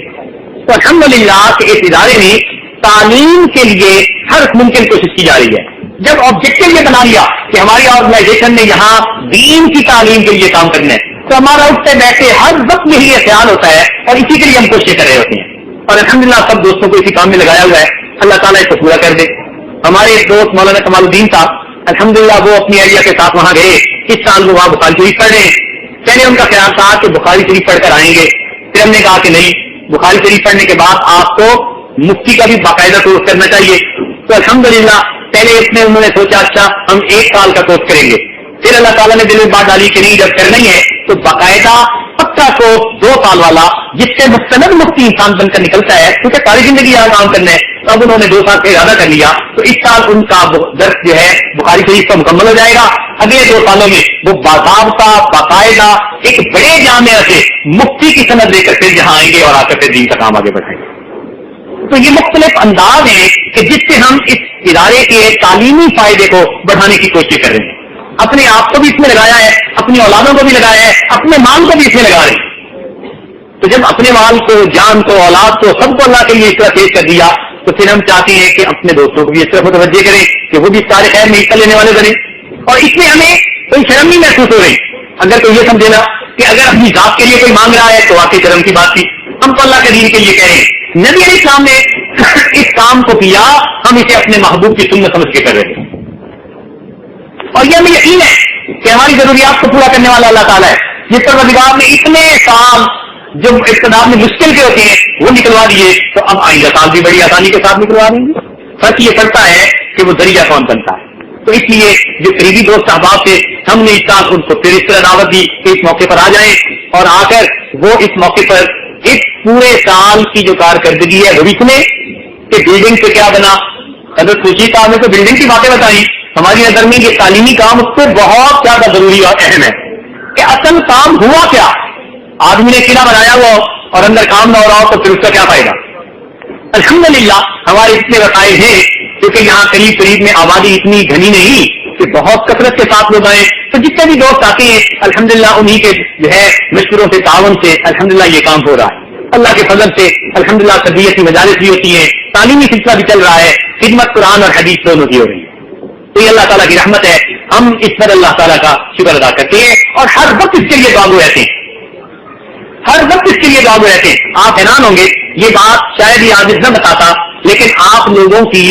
تو الحمدللہ کہ اس ادارے میں تعلیم کے لیے ہر ممکن کوشش کی جا رہی ہے. جب آبجیکٹو یہ بنا لیا کہ ہماری آرگنائزیشن نے یہاں دین کی تعلیم کے لیے کام کرنا ہے, تو ہمارا اٹھتے بیٹھے ہر وقت یہی خیال ہوتا ہے اور اسی کے لیے ہم کوششیں کر رہے ہوتے ہیں. اور الحمدللہ سب دوستوں کو اسی کام میں لگایا ہوا ہے. اللہ تعالیٰ اس کو پورا کر دے. ہمارے ایک دوست مولانا کمال الدین صاحب, الحمدللہ وہ اپنی ایریا کے ساتھ وہاں گئے. اس سال وہ وہاں بخاری شریف پڑھ رہے ہیں. پہلے ان کا خیال تھا کہ بخاری شریف پڑھ کر آئیں گے, پھر ہم نے کہا کہ نہیں, بخاری شریف پڑھنے کے بعد آپ کو مفتی کا بھی باقاعدہ کورس کرنا چاہیے. تو الحمدللہ پہلے اس میں انہوں نے سوچا اچھا ہم 1 سال کا کورس کریں گے. پھر اللہ تعالیٰ نے دل میں بات ڈالی کہ نہیں, جب کرنا ہی ہے تو باقاعدہ پکا کورس 2 سال والا جس سے مستند مفتی انسان بن کر نکلتا ہے, کیونکہ ساری زندگی یہاں کام کرنا ہے. تو اب انہوں نے 2 سال کا ارادہ کر لیا. تو اس سال ان کا درس جو ہے بخاری شریف کا مکمل ہو جائے گا. اگلے 2 سالوں میں وہ باضابطہ باقاعدہ ایک بڑے جامعہ سے مفتی کی سند لے کر پھر یہاں آئیں گے اور آ کر پھر دین کا کام آگے بڑھائیں گے. تو یہ مختلف انداز ہیں کہ جس سے ہم اس ادارے کے تعلیمی فائدے کو بڑھانے کی کوشش کر رہے ہیں. اپنے آپ کو بھی اس میں لگایا ہے, اپنی اولادوں کو بھی لگایا ہے, اپنے مال کو بھی اس میں لگا رہے ہیں. تو جب اپنے مال کو, جان کو, اولاد کو, سب کو اللہ کے لیے اس طرح پیش کر دیا, تو پھر ہم چاہتے ہیں کہ اپنے دوستوں کو بھی اس طرح متوجہ کریں کہ وہ بھی سارے خیر میں حصہ لینے والے بنے. اور اس میں ہمیں کوئی شرم نہیں محسوس ہو رہی. اگر کوئی یہ سمجھے نا کہ اگر اپنی ذات کے لیے کوئی مانگ رہا ہے تو واقعی شرم کی بات تھی. ہم تو اللہ کے دین کے لیے کہہ رہے ہیں. نبی علیہ السلام نے اس کام کو کیا, ہم اسے اپنے محبوب کی سنت سمجھ کے کر رہے ہیں. اور یہ ہمیں یقین ہے کہ ہماری ضروریات کو پورا کرنے والا اللہ تعالیٰ ہے. جس پر وزیرات نے اتنے سال جو اقتدار میں مشکل کے ہوتے ہیں وہ نکلوا دیے, تو اب آئندہ سال بھی بڑی آسانی کے ساتھ نکلوا دیں گے. فرق یہ پڑتا ہے کہ وہ ذریعہ کون بنتا ہے. تو اس لیے جو قریبی دوست احباب تھے, ہم نے اس سال ان کو پھر اس طرح دعوت دی کہ اس موقع پر آ جائیں, اور آ کر وہ اس موقع پر اس پورے سال کی جو کارکردگی ہے وہ بھی سنیں کہ بلڈنگ سے کیا بنا. حضرت خورشید صاحب نے تو بلڈنگ کی باتیں بتائی. ہماری نظر میں یہ تعلیمی کام اس سے بہت زیادہ ضروری اور اہم ہے کہ اصل کام ہوا کیا. آدمی نے قلعہ بنایا ہوا اور اندر کام نہ ہو رہا ہو تو پھر اس کا کیا فائدہ. الحمدللہ ہمارے اتنے وسائل ہیں کیونکہ یہاں قریب قریب میں آبادی اتنی گھنی نہیں کہ بہت کثرت کے ساتھ لوگ آئیں. تو جتنے بھی دوست آتے ہیں الحمدللہ انہی کے جو ہے مشوروں سے, تعاون سے الحمدللہ یہ کام ہو رہا ہے. اللہ کے فضل سے الحمدللہ تربیت کی مجالس بھی ہوتی ہیں, تعلیمی سلسلہ بھی چل رہا ہے, خدمت قرآن اور حدیث دونوں کی ہو رہی ہے. تو یہ اللہ تعالیٰ کی رحمت ہے. ہم اس پر اللہ تعالیٰ کا شکر ادا کرتے ہیں اور ہر وقت اس کے لیے دعا گو رہتے ہیں. ہر وقت اس کے لیے دعا گو رہتے ہیں. آپ حیران ہوں گے, یہ بات شاید یہ عاجز نہ بتاتا, لیکن آپ لوگوں کی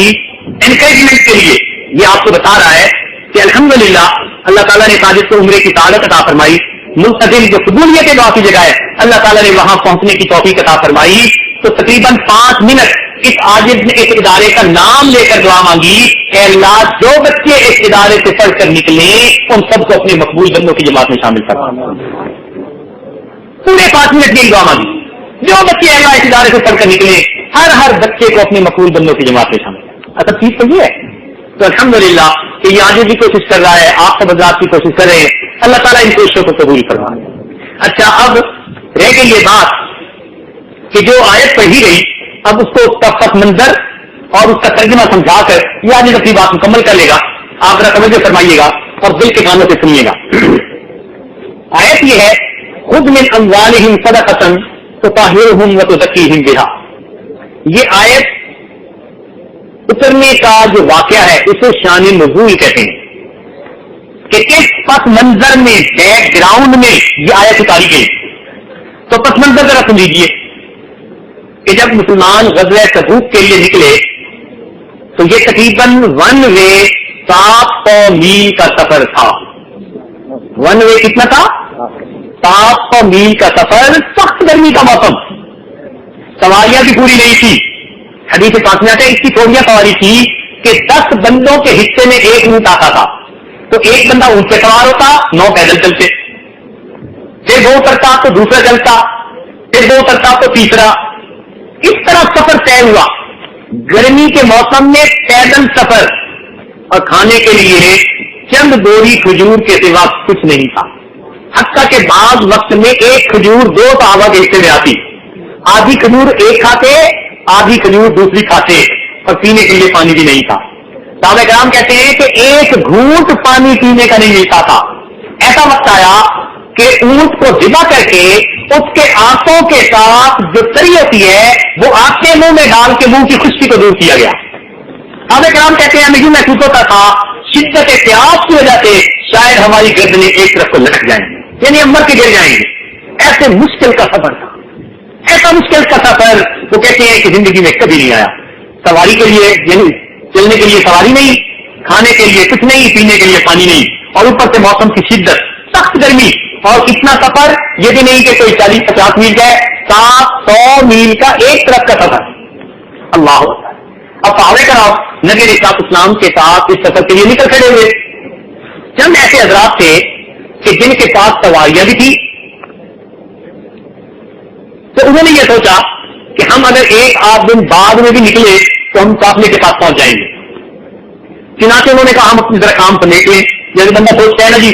انکریجمنٹ کے لیے یہ آپ کو بتا رہا ہے کہ الحمدللہ اللہ تعالیٰ نے ساجد کو عمرے کی سعادت عطا فرمائی. منتظم جو قبولیت دعا کی جگہ ہے اللہ تعالیٰ نے وہاں پہنچنے کی توفیق عطا فرمائی. تو تقریباً 5 منٹ اس عاجز نے اس ادارے کا نام لے کر دعا مانگی کہ اللہ جو بچے اس ادارے سے پڑھ کر نکلے ان سب کو اپنے مقبول بندوں کی جماعت میں شامل کروا. پورے 5 منٹ کی دعا مانگی, جو بچے اللہ اس ادارے سے پڑھ کر نکلے ہر بچے کو اپنے مقبول بندوں کی جماعت میں شامل کروا. اصل چیز تو یہ ہے. تو الحمدللہ کہ یہ عاجز بھی کوشش کر رہا ہے, آپ سب حضرات کی کوشش کر رہے ہیں. اللہ تعالیٰ ان کوششوں کو قبول فرمائے. اچھا, اب رہ گئی یہ بات کہ جو آیت پڑھی گئی, اب اس کو اس کا پس منظر اور اس کا ترجمہ سمجھا کر یہ آج اپنی بات مکمل کر لے گا. آپ ذرا توجہ فرمائیے گا اور دل کے کانوں سے سنیے گا. آیت یہ ہے, خود من اموالہم صدقۃ تطہرہم وتزکیہم بہا. یہ آیت اترنے کا جو واقعہ ہے اسے شان نزول کہتے ہیں کہ کس پس منظر میں, بیک گراؤنڈ میں یہ آیت اتاری گئی. تو پس منظر ذرا سن لیجیے کہ جب مسلمان غزوہ تبوک کے لیے نکلے تو یہ تقریباً 1 وے 700 میل کا سفر تھا. 1 وے کتنا تھا؟ 700 میل کا سفر. سخت گرمی کا موسم, سواریاں بھی پوری نہیں تھی. حدیث پاک میں آتا ہے اس کی تھوڑیاں سواری تھی کہ 10 بندوں کے حصے میں 1 اونٹ آتا تھا. تو ایک بندہ اونٹ پہ سوار ہوتا, 9 پیدل چلتے, پھر وہ کرتا تو دوسرا چلتا, پھر 2 اترتا تو تیسرا. اس طرح سفر طے ہوا. گرمی کے موسم میں پیدل سفر اور کھانے کے لیے چند بوری کھجور کے سوا کچھ نہیں تھا. حتیٰ کہ بعض وقت میں ایک کھجور 2 صحابہ کے حصے میں آتی. آدھی کھجور ایک کھاتے, آدھی کھجور دوسری کھاتے, اور پینے کے لیے پانی بھی نہیں تھا. صحابہ کرام کہتے ہیں کہ ایک گھونٹ پانی پینے کا نہیں ملتا تھا. ایسا وقت آیا کہ اونٹ کو ذبح کر کے اس کے آنتوں کے ساتھ جو تری ہوتی ہے وہ آنکھیں منہ میں ڈال کے منہ کی خشکی کو دور کیا گیا. صحابہ کرام کہتے ہیں ہمیں یوں محسوس ہوتا تھا شدت پیاس کی وجہ سے شاید ہماری گردنیں ایک طرف کو لٹک جائیں گے, یعنی ہم مر کے گر جائیں گے. ایسے مشکل کا سفر تھا, ایسا مشکل کا سفر وہ کہتے ہیں کہ زندگی میں کبھی نہیں آیا. سواری کے لیے یعنی چلنے کے لیے سواری نہیں, کھانے کے لیے کچھ نہیں, پینے کے لیے پانی نہیں, اور اوپر سے موسم کی شدت, سخت گرمی, اور اتنا سفر یہ بھی نہیں کہ کوئی 40-50 میل کا ہے, 700 میل کا ایک طرف کا سفر. اللہ ہوتا ہے. اب صحابہ کرام نبی علیہ السلام کے ساتھ اس سفر کے لیے نکل کھڑے ہوئے. چند ایسے حضرات تھے کہ جن کے پاس سواریاں بھی تھی, تو انہوں نے یہ سوچا کہ ہم اگر 1-8 دن بعد میں بھی نکلے تو ہم قافلے کے پاس پہنچ جائیں گے. چنانچہ انہوں نے کہا ہم اپنی ذرا کام سمیٹ لیں. جیسے بندہ سوچتا ہے نا جی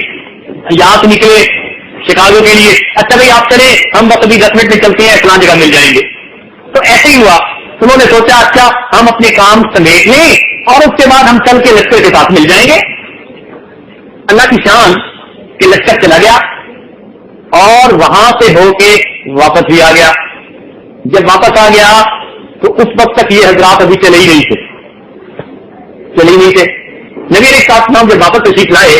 یہاں سے نکلے شکاگو کے لیے, اچھا بھائی آپ چلے, ہم بس ابھی 10 منٹ میں چلتے ہیں, فلاں جگہ مل جائیں گے. تو ایسے ہی ہوا. انہوں نے سوچا اچھا ہم اپنے کام سمیٹ لیں اور اس کے بعد ہم چل کے لشکر کے ساتھ مل جائیں گے. اللہ کی شان کہ لشکر چلا گیا اور وہاں سے ہو کے واپس بھی آ گیا. جب واپس آ گیا تو اس وقت تک یہ حضرات ابھی چلے ہی نہیں تھے. نبی علیہ السلام جب واپس تشریف لائے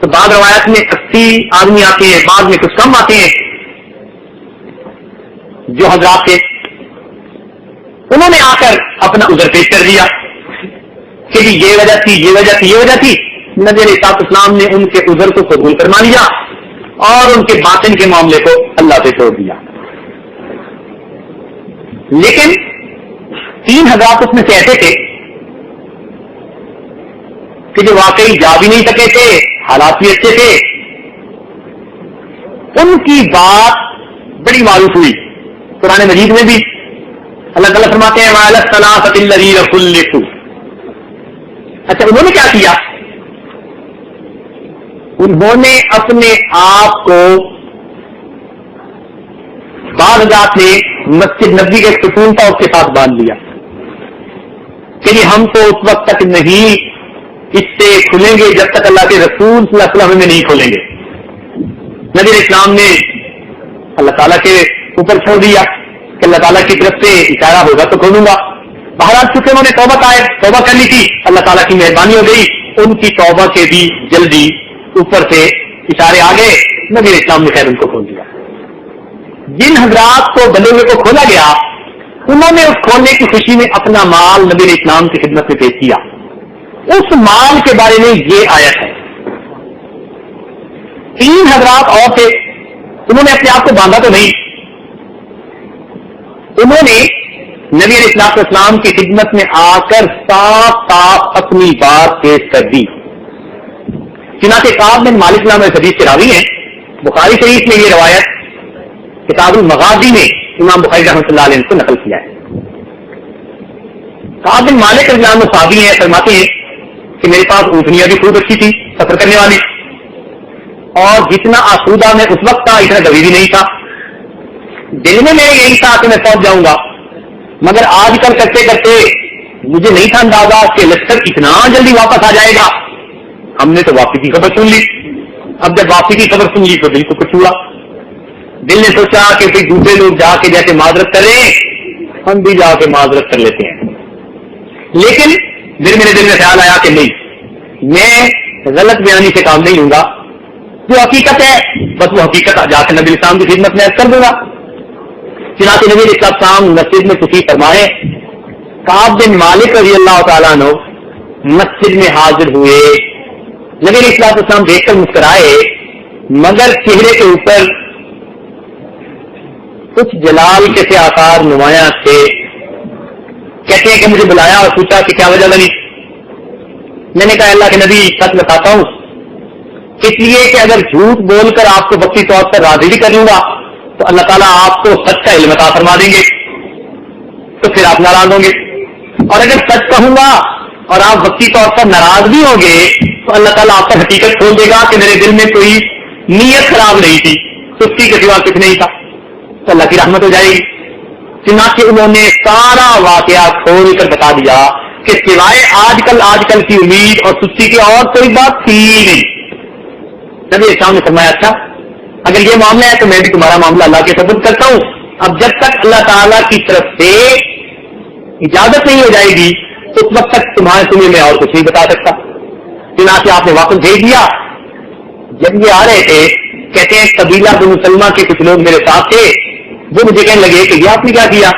تو بعض روایات میں 80 آدمی آتے ہیں, بعض میں کچھ کم آتے ہیں. جو حضرات تھے انہوں نے آ کر اپنا عذر پیش کر دیا کہ جی یہ وجہ تھی, یہ وجہ تھی, یہ وجہ تھی. نبی علیہ السلام نے ان کے عذر کو قبول فرما لیا اور ان کے باطن کے معاملے کو اللہ سے چھوڑ دیا. لیکن 3 حضرات اس میں سے ایسے تھے کہ جو واقعی جا بھی نہیں سکے تھے, حالات بھی اچھے تھے. ان کی بات بڑی معروف ہوئی. قرآن مجید میں بھی اللہ تعالیٰ فرماتے ہیں وَعَلَى الثَّلَاثَةِ الَّذِينَ خُلِّفُوا. اچھا انہوں نے کیا کیا؟ انہوں نے اپنے آپ کو, بعض حضرات نے مسجد نبوی کا ایک ستون تھا اس کے ساتھ باندھ لیا کہ ہم تو اس وقت تک نہیں اس سے کھلیں گے جب تک اللہ کے رسول صلی اللہ علیہ وسلم میں نہیں کھولیں گے. نبی علیہ السلام نے اللہ تعالیٰ کے اوپر چھوڑ دیا کہ اللہ تعالیٰ کی طرف سے اشارہ ہوگا تو کھولوں گا. بہرحال چونکہ انہوں نے توبہ کر لی تھی, اللہ تعالیٰ کی مہربانی ہو گئی, ان کی توبہ کے بھی جلدی اوپر سے اشارے آ گئے. نبی علیہ السلام نے خیر ان کو کھول دیا. جن حضرات کو بندے کو کھولا گیا انہوں نے اس کھولنے کی خوشی میں اپنا مال نبی علیہ السلام کی خدمت میں پیش کیا. اس مال کے بارے میں یہ آیت ہے. 3 حضرات اور تھے, انہوں نے اپنے آپ کو باندھا تو نہیں, انہوں نے نبی علیہ السلام کی خدمت میں آ کر صاف صاف اپنی بات پیش کر دی. چنانچہ کعب بن مالک نام حدیث کے راوی ہیں. بخاری شریف میں یہ روایت کتاب المغازی میں امام بخاری رحمۃ اللہ علیہ کو نقل کیا ہے. کعب بن مالک رضی اللہ عنہ صحابی ہیں, فرماتے ہیں کہ میرے پاس اونٹنیاں بھی خوب اچھی تھی سفر کرنے والی, اور جتنا آسودہ میں اس وقت تھا اتنا کبھی بھی نہیں تھا. دل میں میرے یہی تھا کہ میں پہنچ جاؤں گا, مگر آج کل کرتے کرتے مجھے نہیں تھا اندازہ کہ لشکر اتنا جلدی واپس آ جائے گا. ہم نے تو واپسی کی خبر سن لی. اب جب واپسی کی خبر سن لی تو دل کو کچھ ہوا. دل نے سوچا کہ پھر دوسرے لوگ جا کے جیسے معذرت کریں ہم بھی جا کے معذرت کر لیتے ہیں. لیکن پھر میرے دل میں خیال آیا کہ نہیں, میں غلط بیانی سے کام نہیں لوں گا, جو حقیقت ہے بس وہ حقیقت جا کے نبی السلام کی خدمت میں کر دوں گا. چنانچہ نبی السلام مسجد میں تشریف فرمائے. کعب بن مالک رضی اللہ تعالیٰ عنہ مسجد میں حاضر ہوئے. نبی علیہ السلام دیکھ کر مسکرائے, مگر چہرے کے اوپر کچھ جلال کے سے آثار نمایاں تھے. کہتے ہیں کہ مجھے بلایا اور پوچھا کہ کیا وجہ بنی. میں نے کہا اللہ کے نبی سچ بتاتا ہوں, اس لیے کہ اگر جھوٹ بول کر آپ کو وقتی طور پر راضی بھی کر لوں گا تو اللہ تعالیٰ آپ کو سچ کا علم عطا فرما دیں گے، تو پھر آپ ناراض ہوں گے. اور اگر سچ کہوں گا اور آپ وقتی طور پر ناراض بھی ہوں گے تو اللہ تعالیٰ آپ کا حقیقت کھول دے گا کہ میرے دل میں کوئی نیت خراب نہیں تھی، سستی کے سوا کچھ نہیں تھا، تو اللہ کی رحمت ہو جائے گی. چنانچہ انہوں نے سارا واقعہ کھول کر بتا دیا کہ سوائے آج کل کی امید اور سستی کی اور کوئی بات تھی نہیں. نبی اسلام نے فرمایا اچھا اگر یہ معاملہ ہے تو میں بھی تمہارا معاملہ اللہ کے سبب کرتا ہوں. اب جب تک اللہ تعالیٰ کی طرف سے اجازت نہیں ہو جائے گی اس وقت تک تمہیں میں اور کچھ نہیں بتا سکتا. چنانچہ آپ نے واپس بھیج دیا. جب یہ آ رہے تھے کہتے ہیں قبیلہ بنو سلمہ کے کچھ لوگ میرے ساتھ تھے، وہ مجھے کہنے لگے کہ یہ آپ نے کیا کیا،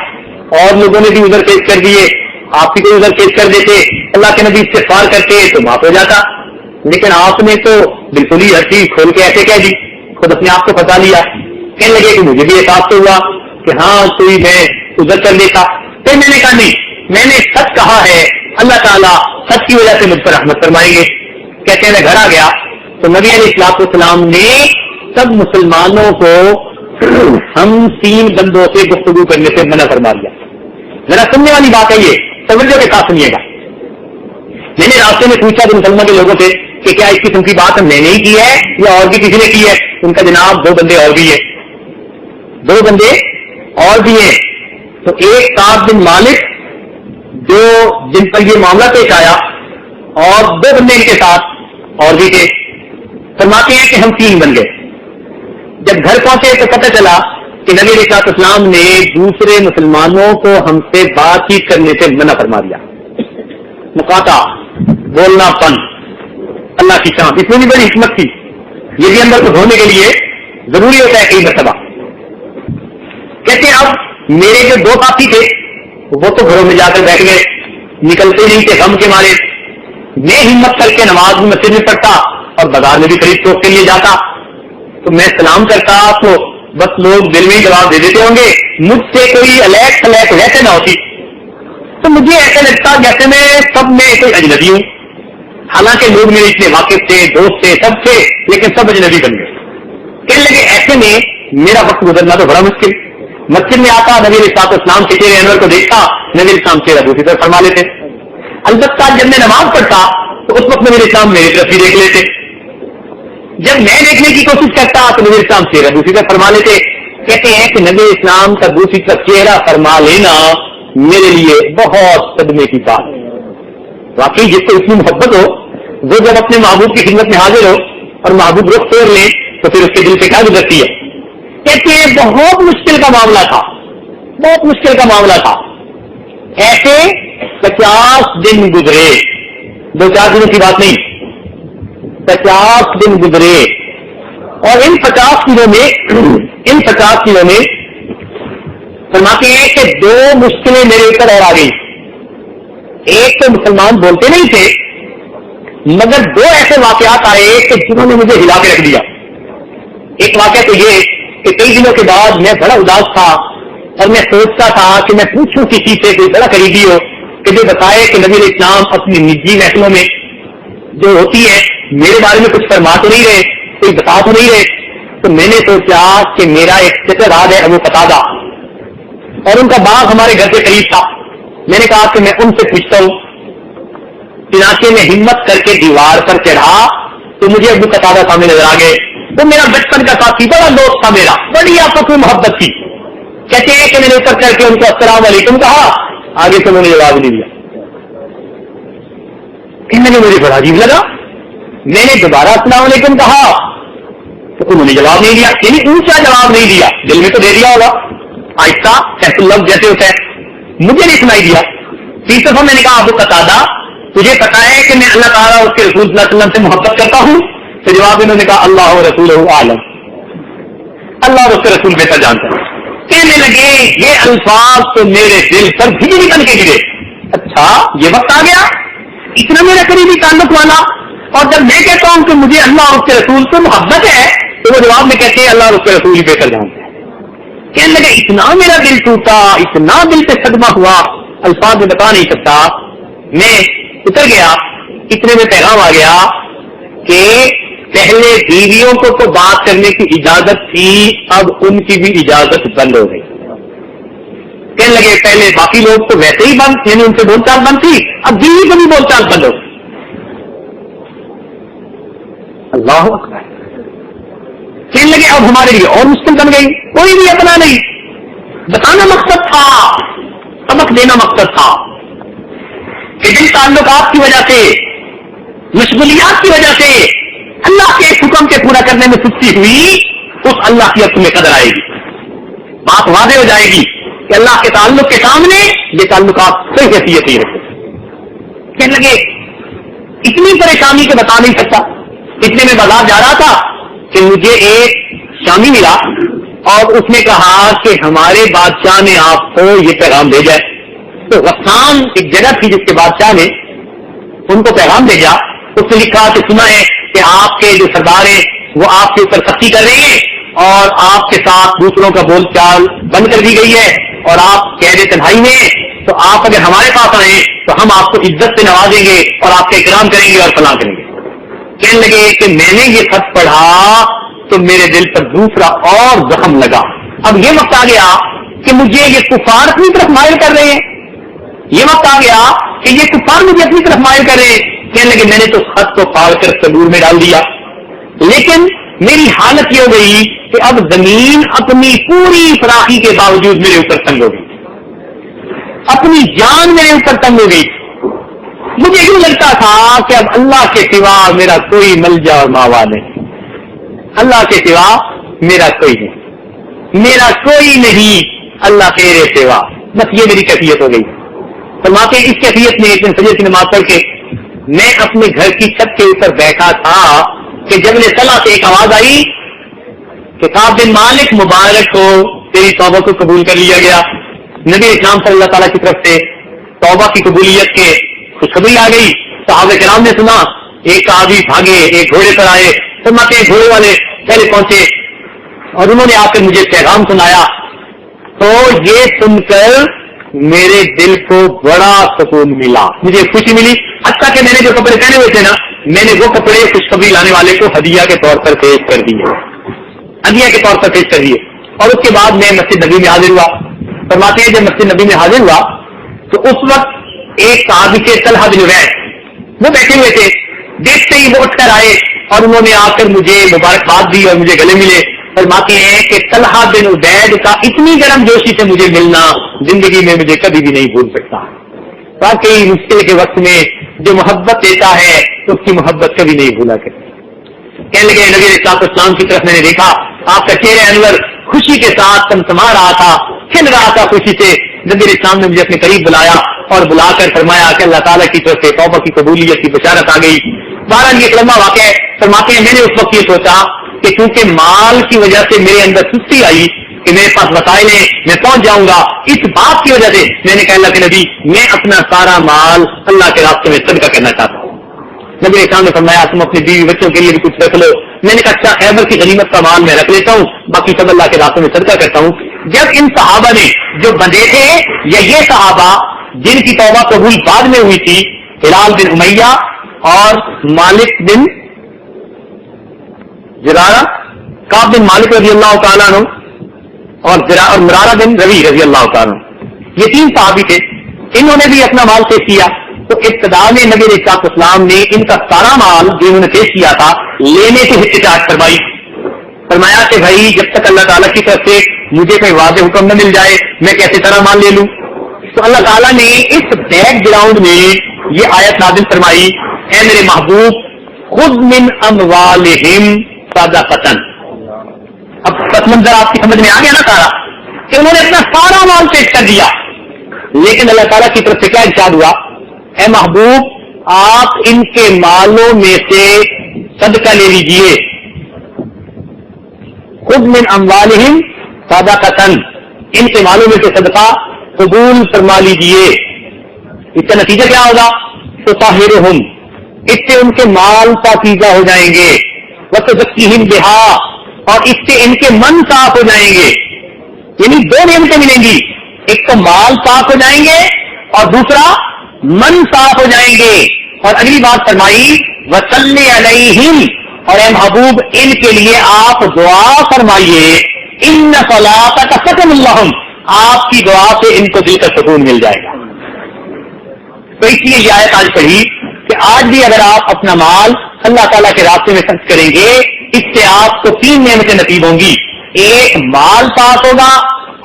اور لوگوں نے بھی ادھر پیش کر دیے، آپ بھی کوئی ادھر پیش کر دیتے، اللہ کے نبی استغفار کرتے تو معاف ہو جاتا، لیکن آپ نے تو بالکل ہی ہر چیز کھول کے ایسے کہہ دی، خود اپنے آپ کو پتا لیا. کہنے لگے کہ مجھے بھی احساس تو ہوا کہ ہاں کوئی میں ادھر کر دیتا. پھر میں نے کہا نہیں، میں نے سچ کہا ہے، اللہ تعالیٰ سچ کی وجہ سے مجھ پر رحمت فرمائیں گے. کہتے ہیں میں گھر آ گیا تو نبی علیہ الصلوۃ والسلام نے سب مسلمانوں کو ہم 3 بندوں سے گفتگو کرنے سے منع فرما دیا. ذرا سننے والی بات ہے یہ، توجہ کے ساتھ سنیے گا. میں نے راستے میں پوچھا مسلمان کے لوگوں سے کہ کیا اس قسم کی بات ہم نے نہیں کی ہے یا اور بھی کسی نے کی ہے. ان کا جناب 2 بندے اور بھی ہیں، 2 بندے اور بھی ہیں. تو ایک کعب بن مالک جو جن پر یہ معاملہ پیش آیا اور 2 بندے ان کے ساتھ اور بھی تھے. فرماتے ہیں کہ ہم 3 بن گئے. جب گھر پہنچے تو پتہ چلا کہ نبی علیہ الصلوۃ والسلام نے دوسرے مسلمانوں کو ہم سے بات چیت کرنے سے منع فرما دیا. مقاطع، بولنا پن، اللہ کی شان، اس میں بھی بڑی حکمت تھی. یہ بھی اندر کو دھونے کے لیے ضروری ہوتا ہے کئی مرتبہ. کہتے ہیں اب میرے جو 2 ساتھی تھے وہ تو گھروں میں جا کر بیٹھ گئے، نکلتے نہیں تھے غم کے مارے. میں ہمت کر کے نماز بھی مسجد میں پڑھتا اور بازار میں بھی خرید فروخت کے لیے جاتا. تو میں سلام کرتا تو بس لوگ دل میں ہی جواب دے دیتے ہوں گے، مجھ سے کوئی الیک فلیک ویسے نہ ہوتی. تو مجھے ایسا لگتا جیسے میں سب میں کوئی اجنبی ہوں. حالانکہ لوگ میرے اتنے واقف تھے، دوست تھے، سب تھے، لیکن سب اجنبی بن گئے. کہنے لگے ایسے میں میرا وقت گزرنا تو بڑا مشکل. مسجد میں آتا، نبی علیہ الصلوۃ والسلام کے چہرے انور کو دیکھتا، نبی علیہ السلام چہرہ دوسری طرف فرما لیتے. البتہ جب میں نماز پڑھتا تو اس وقت نبی علیہ السلام میری طرف بھی دیکھ لیتے. جب میں دیکھنے کی کوشش کرتا تو نبی علیہ السلام چہرہ دوسری طرف فرما لیتے. کہتے ہیں کہ نبی علیہ السلام کا دوسری طرف چہرہ فرما لینا میرے لیے بہت صدمے کی بات ہے. واقعی جس کو اتنی محبت ہو وہ جب اپنے محبوب کی خدمت میں حاضر ہو اور محبوب رخ پھیر لے تو پھر اس کے دل سے کیا گزرتی ہے. کہتے ہیں بہت مشکل کا معاملہ تھا، بہت مشکل کا معاملہ تھا. ایسے 50 دن گزرے، 2-4 دنوں کی بات نہیں، 50 دن گزرے. اور ان 50 دنوں میں فرماتے ہیں کہ 2 مشکلیں میرے اوپر اور آ گئی. ایک تو مسلمان بولتے نہیں تھے، مگر 2 ایسے واقعات آئے کہ جنہوں نے مجھے ہلا کے رکھ دیا. ایک واقعہ تو یہ کہ کئی دنوں کے بعد میں بڑا اداس تھا اور میں سوچتا تھا کہ میں پوچھوں کسی سے کوئی بڑا قریبی ہو کہ جو بتائے کہ نبی علیہ السلام اپنی نجی محفلوں میں جو ہوتی ہے میرے بارے میں کچھ فرما تو نہیں رہے، کوئی بتا تو نہیں رہے. تو میں نے سوچا کہ میرا ایک چچراد ہے ابو قتادہ اور ان کا باغ ہمارے گھر کے قریب تھا. میں نے کہا کہ میں ان سے پوچھتا ہوں. چنانچہ میں ہمت کر کے دیوار پر چڑھا تو مجھے ابو قتادہ سامنے نظر آ گئے. وہ میرا بچپن کا ساتھی، بڑا دوست تھا میرا، بڑی آپس میں محبت تھی. کہتے ہیں کہ میں نے اوپر کر کے ان کو السلام علیکم کہا، آگے سے انہوں نے جواب نہیں دیا. کہنے لگے مجھے بڑا عجیب لگا. میں نے دوبارہ السلام علیکم کہا تو انہوں نے جواب نہیں دیا. یعنی اونچا جواب نہیں دیا، دل میں تو دے دیا ہوگا، آہستہ سیف اللہ جیسے ہوتا ہے. مجھے نہیں سنائی دیا. 3 دفعہ میں نے کہا ابو قتادہ تجھے پتا ہے کہ میں اللہ تعالیٰ اس کے رسول صلی اللہ علیہ وسلم سے محبت کرتا ہوں؟ تو جواب انہوں نے کہا اللہ و رسول عالم، اللہ اور اس کے رسول بہتر جانتا ہے. کہنے لگے یہ الفاظ تو میرے دل پر بجلی بن کے گرے. اچھا یہ وقت آ گیا اتنا میرا قریبی تعلق والا، اور جب میں کہتا ہوں کہ مجھے اللہ اور اس کے رسول سے محبت ہے تو وہ جواب میں کہتے ہیں اللہ اور اس کے رسول ہی بہتر جانتا ہے. کہنے لگے اتنا میرا دل ٹوٹا، اتنا دل پہ صدمہ ہوا، الفاظ میں بتا نہیں سکتا. میں اتر گیا. اتنے میں پیغام آ گیا کہ پہلے بیویوں کو تو بات کرنے کی اجازت تھی، اب ان کی بھی اجازت بند ہو گئی. کہنے لگے پہلے باقی لوگ تو ویسے ہی بند، یعنی ان سے بول چال بند تھی، اب بیوی کو بھی بول چال بند ہو گئی. اللہ اکبر. کہنے لگے اب ہمارے لیے اور مشکل بن گئی، کوئی بھی اپنا نہیں. بتانا مقصد تھا، سبق دینا مقصد تھا کہ جن تعلقات کی وجہ سے، مشغولیات کی وجہ سے اللہ کے حکم کے پورا کرنے میں سستی ہوئی، اس اللہ کی تمہیں قدر آئے گی. بات واضح ہو جائے گی کہ اللہ کے تعلق کے سامنے یہ تعلقات صحیح حیثیت ہی رکھتے. کہنے لگے اتنی پریشانی کے بتا نہیں سکتا. اتنے میں بازار جا رہا تھا کہ مجھے ایک شامی ملا اور اس نے کہا کہ ہمارے بادشاہ نے آپ کو یہ پیغام بھیجا ہے. تو غسان ایک جگہ تھی جس کے بادشاہ نے ان کو پیغام بھیجا. اس نے لکھا کہ سنا ہے کہ آپ کے جو سردار ہیں وہ آپ کے اوپر سختی کر رہے ہیں اور آپ کے ساتھ دوسروں کا بول چال بند کر دی گئی ہے اور آپ قید تنہائی میں ہیں. تو آپ اگر ہمارے پاس آئیں تو ہم آپ کو عزت سے نوازیں گے اور آپ کا اکرام کریں گے اور فلاں کریں گے. کہنے لگے کہ میں نے یہ خط پڑھا تو میرے دل پر دوسرا اور زخم لگا. اب یہ وقت آ گیا کہ مجھے یہ کفار اپنی طرف مائل کر رہے ہیں، یہ وقت آ گیا کہ یہ کفار مجھے اپنی طرف مائل کر رہے ہیں. کہنے لگے میں نے تو خط کو پھاڑ کر تندور میں ڈال دیا، لیکن میری حالت یہ ہو گئی کہ اب زمین اپنی پوری فراخی کے باوجود میرے اوپر تنگ ہو گئی، اپنی جان میرے اوپر تنگ ہو گئی. مجھے یوں لگتا تھا کہ اب اللہ کے سوا میرا کوئی ملجا اور ماوا نہیں، اللہ کے سوا میرا کوئی نہیں، میرا کوئی نہیں اللہ تیرے سوا. بس یہ میری کیفیت ہو گئی. فرماتے اس کیفیت میں ایک دن فجر کی نماز پڑھ کے میں اپنے گھر کی چھت کے اوپر بیٹھا تھا کہ جبل صلاح سے ایک آواز آئی کہ کعب بن مالک مبارک ہو، تیری توبہ کو قبول کر لیا گیا. نبی اسلام صلی اللہ تعالیٰ کی طرف سے توبہ کی قبولیت کے خوشخبری آ گئی. صحابہ کرام نے سنا، ایک آدمی بھاگے، ایک گھوڑے پر آئے. فرماتے گھوڑے والے پہلے پہنچے اور انہوں نے آ کر مجھے پیغام سنایا. تو یہ سن کر میرے دل کو بڑا سکون ملا، مجھے خوشی ملی. حتیٰ کہ میں نے جو کپڑے پہنے ہوئے تھے نا، میں نے وہ کپڑے خوشخبری لانے والے کو ہدیہ کے طور پر پیش کر دیے، ہدیہ کے طور پر پیش کر دیے. اور اس کے بعد میں مسجد نبی میں حاضر ہوا. فرماتے ہیں جب مسجد نبی میں حاضر ہوا تو اس وقت ایک صحابی کے طلحہ بن عبید وہ بیٹھے ہوئے تھے. دیکھتے ہی وہ اٹھ کر آئے اور انہوں نے آ کر مجھے مبارکباد دی اور مجھے گلے ملے. فرماتے ہیں کہ طلحہ بن عبید کا اتنی گرم جوشی سے مجھے ملنا زندگی میں مجھے کبھی بھی نہیں بھول سکتا. واقعی مشکل کے وقت میں جو محبت دیتا ہے اس کی محبت کبھی نہیں بھولا کرتا. کہنے لگے نبی علیہ الصلوۃ والسلام کی طرف میں نے دیکھا، آپ کا چہرہ انور خوشی کے ساتھ تمتما رہا تھا، کھل رہا تھا خوشی سے. نبی علیہ السلام نے مجھے اپنے قریب بلایا اور بلا کر فرمایا کہ اللہ تعالیٰ کی طرف سے توبہ کی قبولیت کی بشارت آ گئی. بہرحال یہ لمبا واقعہ ہے. فرماتے ہیں میں نے اس وقت یہ سوچا کہ کیونکہ مال کی وجہ سے میرے اندر سستی آئی کہ میرے پاس وسائل ہیں، میں پہنچ جاؤں گا، اس بات کی وجہ سے میں نے کہا اللہ کے نبی میں اپنا سارا مال اللہ کے راستے میں صدقہ کرنا چاہتا ہوں. نبی اسلام نے فرمایا تم اپنی بیوی بچوں کے لیے بھی کچھ رکھ لو. میں نے کہا اچھا خیبر کی غنیمت کا مال میں رکھ لیتا ہوں، باقی سب اللہ کے راستے میں صدقہ کرتا ہوں. جب ان صحابہ نے جو بندے تھے یا یہ صحابہ جن کی توبہ قبول بعد میں ہوئی تھی، ہلال بن امیہ اور مالک بن زرارہ، کعب بن مالک رضی اللہ تعالیٰ عنہ اور مرارہ بن روی رضی اللہ تعالیٰ عنہ، یہ تین صحابی تھے. انہوں نے بھی اپنا مال پیش کیا. تو ابتدا میں نبی علیہ الصلوۃ والسلام نے ان کا سارا مال جو انہوں نے پیش کیا تھا لینے سے ہچکچاہٹ فرمائی. فرمایا کہ بھائی جب تک اللہ تعالیٰ کی طرف سے مجھے کوئی واضح حکم نہ مل جائے میں کیسے طرح مال لے لوں. تو اللہ تعالیٰ نے اس بیک گراؤنڈ میں یہ آیت نازل فرمائی، اے میرے محبوب خذ من اموالہم صدقۃ. اب پس منظر آپ کی سمجھ میں آ گیا نا سارا کہ انہوں نے اپنا سارا مال پیش کر دیا. لیکن اللہ تعالیٰ کی طرف سے کیا ارشاد ہوا، اے محبوب آپ ان کے مالوں میں سے صدقہ لے لیجئے. خذ من اموالہم صدقۃ، ان کے مالوں میں سے صدقہ قبول فرما لیجئے. اس کا نتیجہ کیا ہوگا، تطہرہم، اس سے ان کے مال پاکیزہ ہو جائیں گے، وتزکیہم بہا، اور اس سے ان کے من صاف ہو جائیں گے. یعنی دو نعمتیں ملیں گی، ایک تو مال صاف ہو جائیں گے اور دوسرا من صاف ہو جائیں گے. اور اگلی بات فرمائی وصلی علیہم، اور اے محبوب ان کے لیے آپ دعا فرمائیے، ان صلاتک سکن لہم، آپ کی دعا سے ان کو دل کا سکون مل جائے گا۔ تو اس لیے یہ آیت آج پڑھی کہ آج بھی اگر آپ اپنا مال اللہ تعالیٰ کے راستے میں خرچ کریں گے، اس سے آپ کو 3 نعمتیں نصیب ہوں گی، ایک مال صاف ہوگا،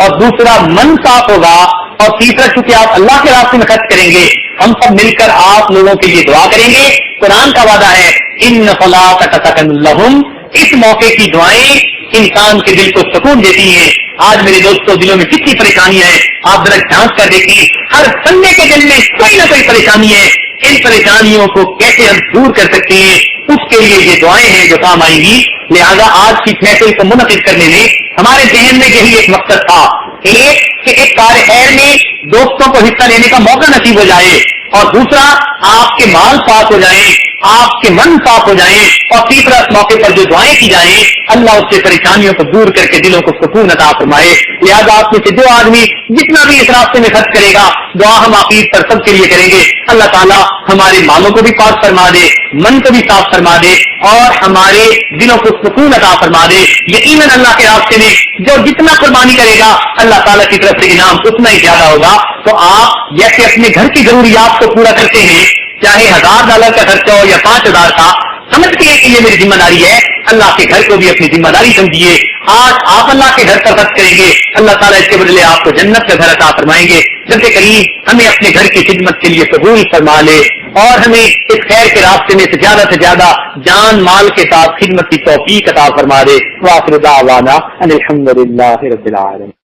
اور دوسرا من صاف ہوگا، اور تیسرا چونکہ آپ اللہ کے راستے میں خرچ کریں گے، ہم سب مل کر آپ لوگوں کے لیے دعا کریں گے۔ قرآن کا وعدہ ہے ان صلاتک سکن لہم، اس موقع کی دعائیں انسان کے دل کو سکون دیتی ہیں۔ آج میرے دوستوں دلوں میں کتنی پریشانیاں ہیں، آپ ذرا جانچ کر دیکھیے، ہر سننے کے دل میں کوئی نہ کوئی پریشانی ہے، ان پریشانیوں کو کیسے ہم دور کر سکتے ہیں، اس کے لیے یہ دعائیں ہیں جو کام آئیں گی۔ لہذا آج کی محفل کو منعقد کرنے میں ہمارے ذہن میں یہی ایک مقصد تھا، ایک کہ ایک کار خیر میں دوستوں کو حصہ لینے کا موقع نصیب ہو جائے، اور دوسرا آپ کے مال صاف ہو جائیں، آپ کے من صاف ہو جائیں، اور تیسرا اس موقع پر جو دعائیں کی جائیں اللہ اس سے پریشانیوں کو دور کر کے دلوں کو سکون عطا فرمائے۔ لہذا آپ میں سے جو آدمی جتنا بھی اس راستے میں خرچ کرے گا، دعا ہم عقید پر سب کے لیے کریں گے، اللہ تعالیٰ ہمارے مالوں کو بھی پاک فرما دے، من کو بھی صاف فرما دے، اور ہمارے دلوں کو سکون عطا فرما دے۔ یقیناً اللہ کے راستے میں جو جتنا قربانی کرے گا اللہ تعالیٰ کی طرف سے انعام اتنا ہی زیادہ ہوگا۔ تو آپ جیسے اپنے گھر کی ضروریات کو پورا کرتے ہیں، چاہے $1000 کا خرچہ ہو یا 5000 کا، سمجھتے ہیں کہ یہ میری ذمہ داری ہے، اللہ کے گھر کو بھی اپنی ذمہ داری سمجھیے۔ آج آپ اللہ کے گھر پر خرچ کریں گے، اللہ تعالیٰ اس کے بدلے آپ کو جنت کا گھر عطا فرمائیں گے۔ رب کریم ہمیں اپنے گھر کی خدمت کے لیے قبول فرما لے، اور ہمیں اس خیر کے راستے میں سے زیادہ جان مال کے ساتھ خدمت کی توفیق عطا فرما دے۔ وآخر دعوانا ان الحمد للہ رب العالمین۔